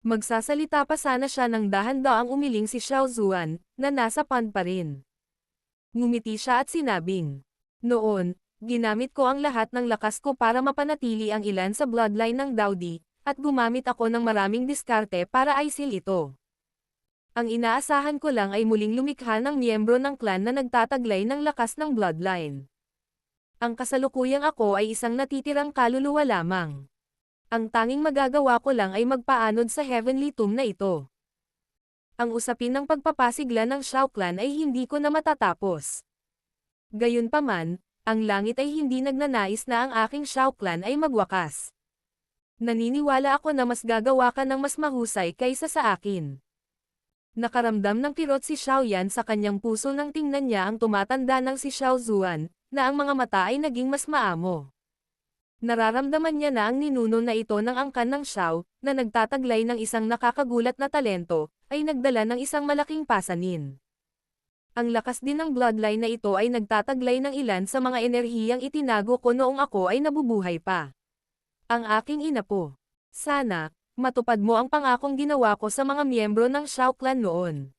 Magsasalita pa sana siya nang dahan-daang umiling si Xiao Zuan, na nasa pond pa rin. Ngumiti siya at sinabing, "Noon, ginamit ko ang lahat ng lakas ko para mapanatili ang ilan sa bloodline ng Daudi, at gumamit ako ng maraming diskarte para aisil ito. Ang inaasahan ko lang ay muling lumikha ng miyembro ng clan na nagtataglay ng lakas ng bloodline. Ang kasalukuyang ako ay isang natitirang kaluluwa lamang. Ang tanging magagawa ko lang ay magpaanod sa heavenly tomb na ito. Ang usapin ng pagpapasigla ng Shao Clan ay hindi ko na matatapos. Gayunpaman, ang langit ay hindi nagnanais na ang aking Shao Clan ay magwakas. Naniniwala ako na mas gagawa ka ng mas mahusay kaysa sa akin." Nakaramdam ng kirot si Xiao Yan sa kanyang puso nang tingnan niya ang tumatanda ng si Xiao Zuan, na ang mga mata ay naging mas maamo. Nararamdaman niya na ang ninuno na ito ng angkan ng Xiao, na nagtataglay ng isang nakakagulat na talento, ay nagdala ng isang malaking pasanin. Ang lakas din ng bloodline na ito ay nagtataglay ng ilan sa mga enerhiyang itinago ko noong ako ay nabubuhay pa. Ang aking ina po. Sana, matupad mo ang pangakong ginawa ko sa mga miyembro ng Shao Clan noon.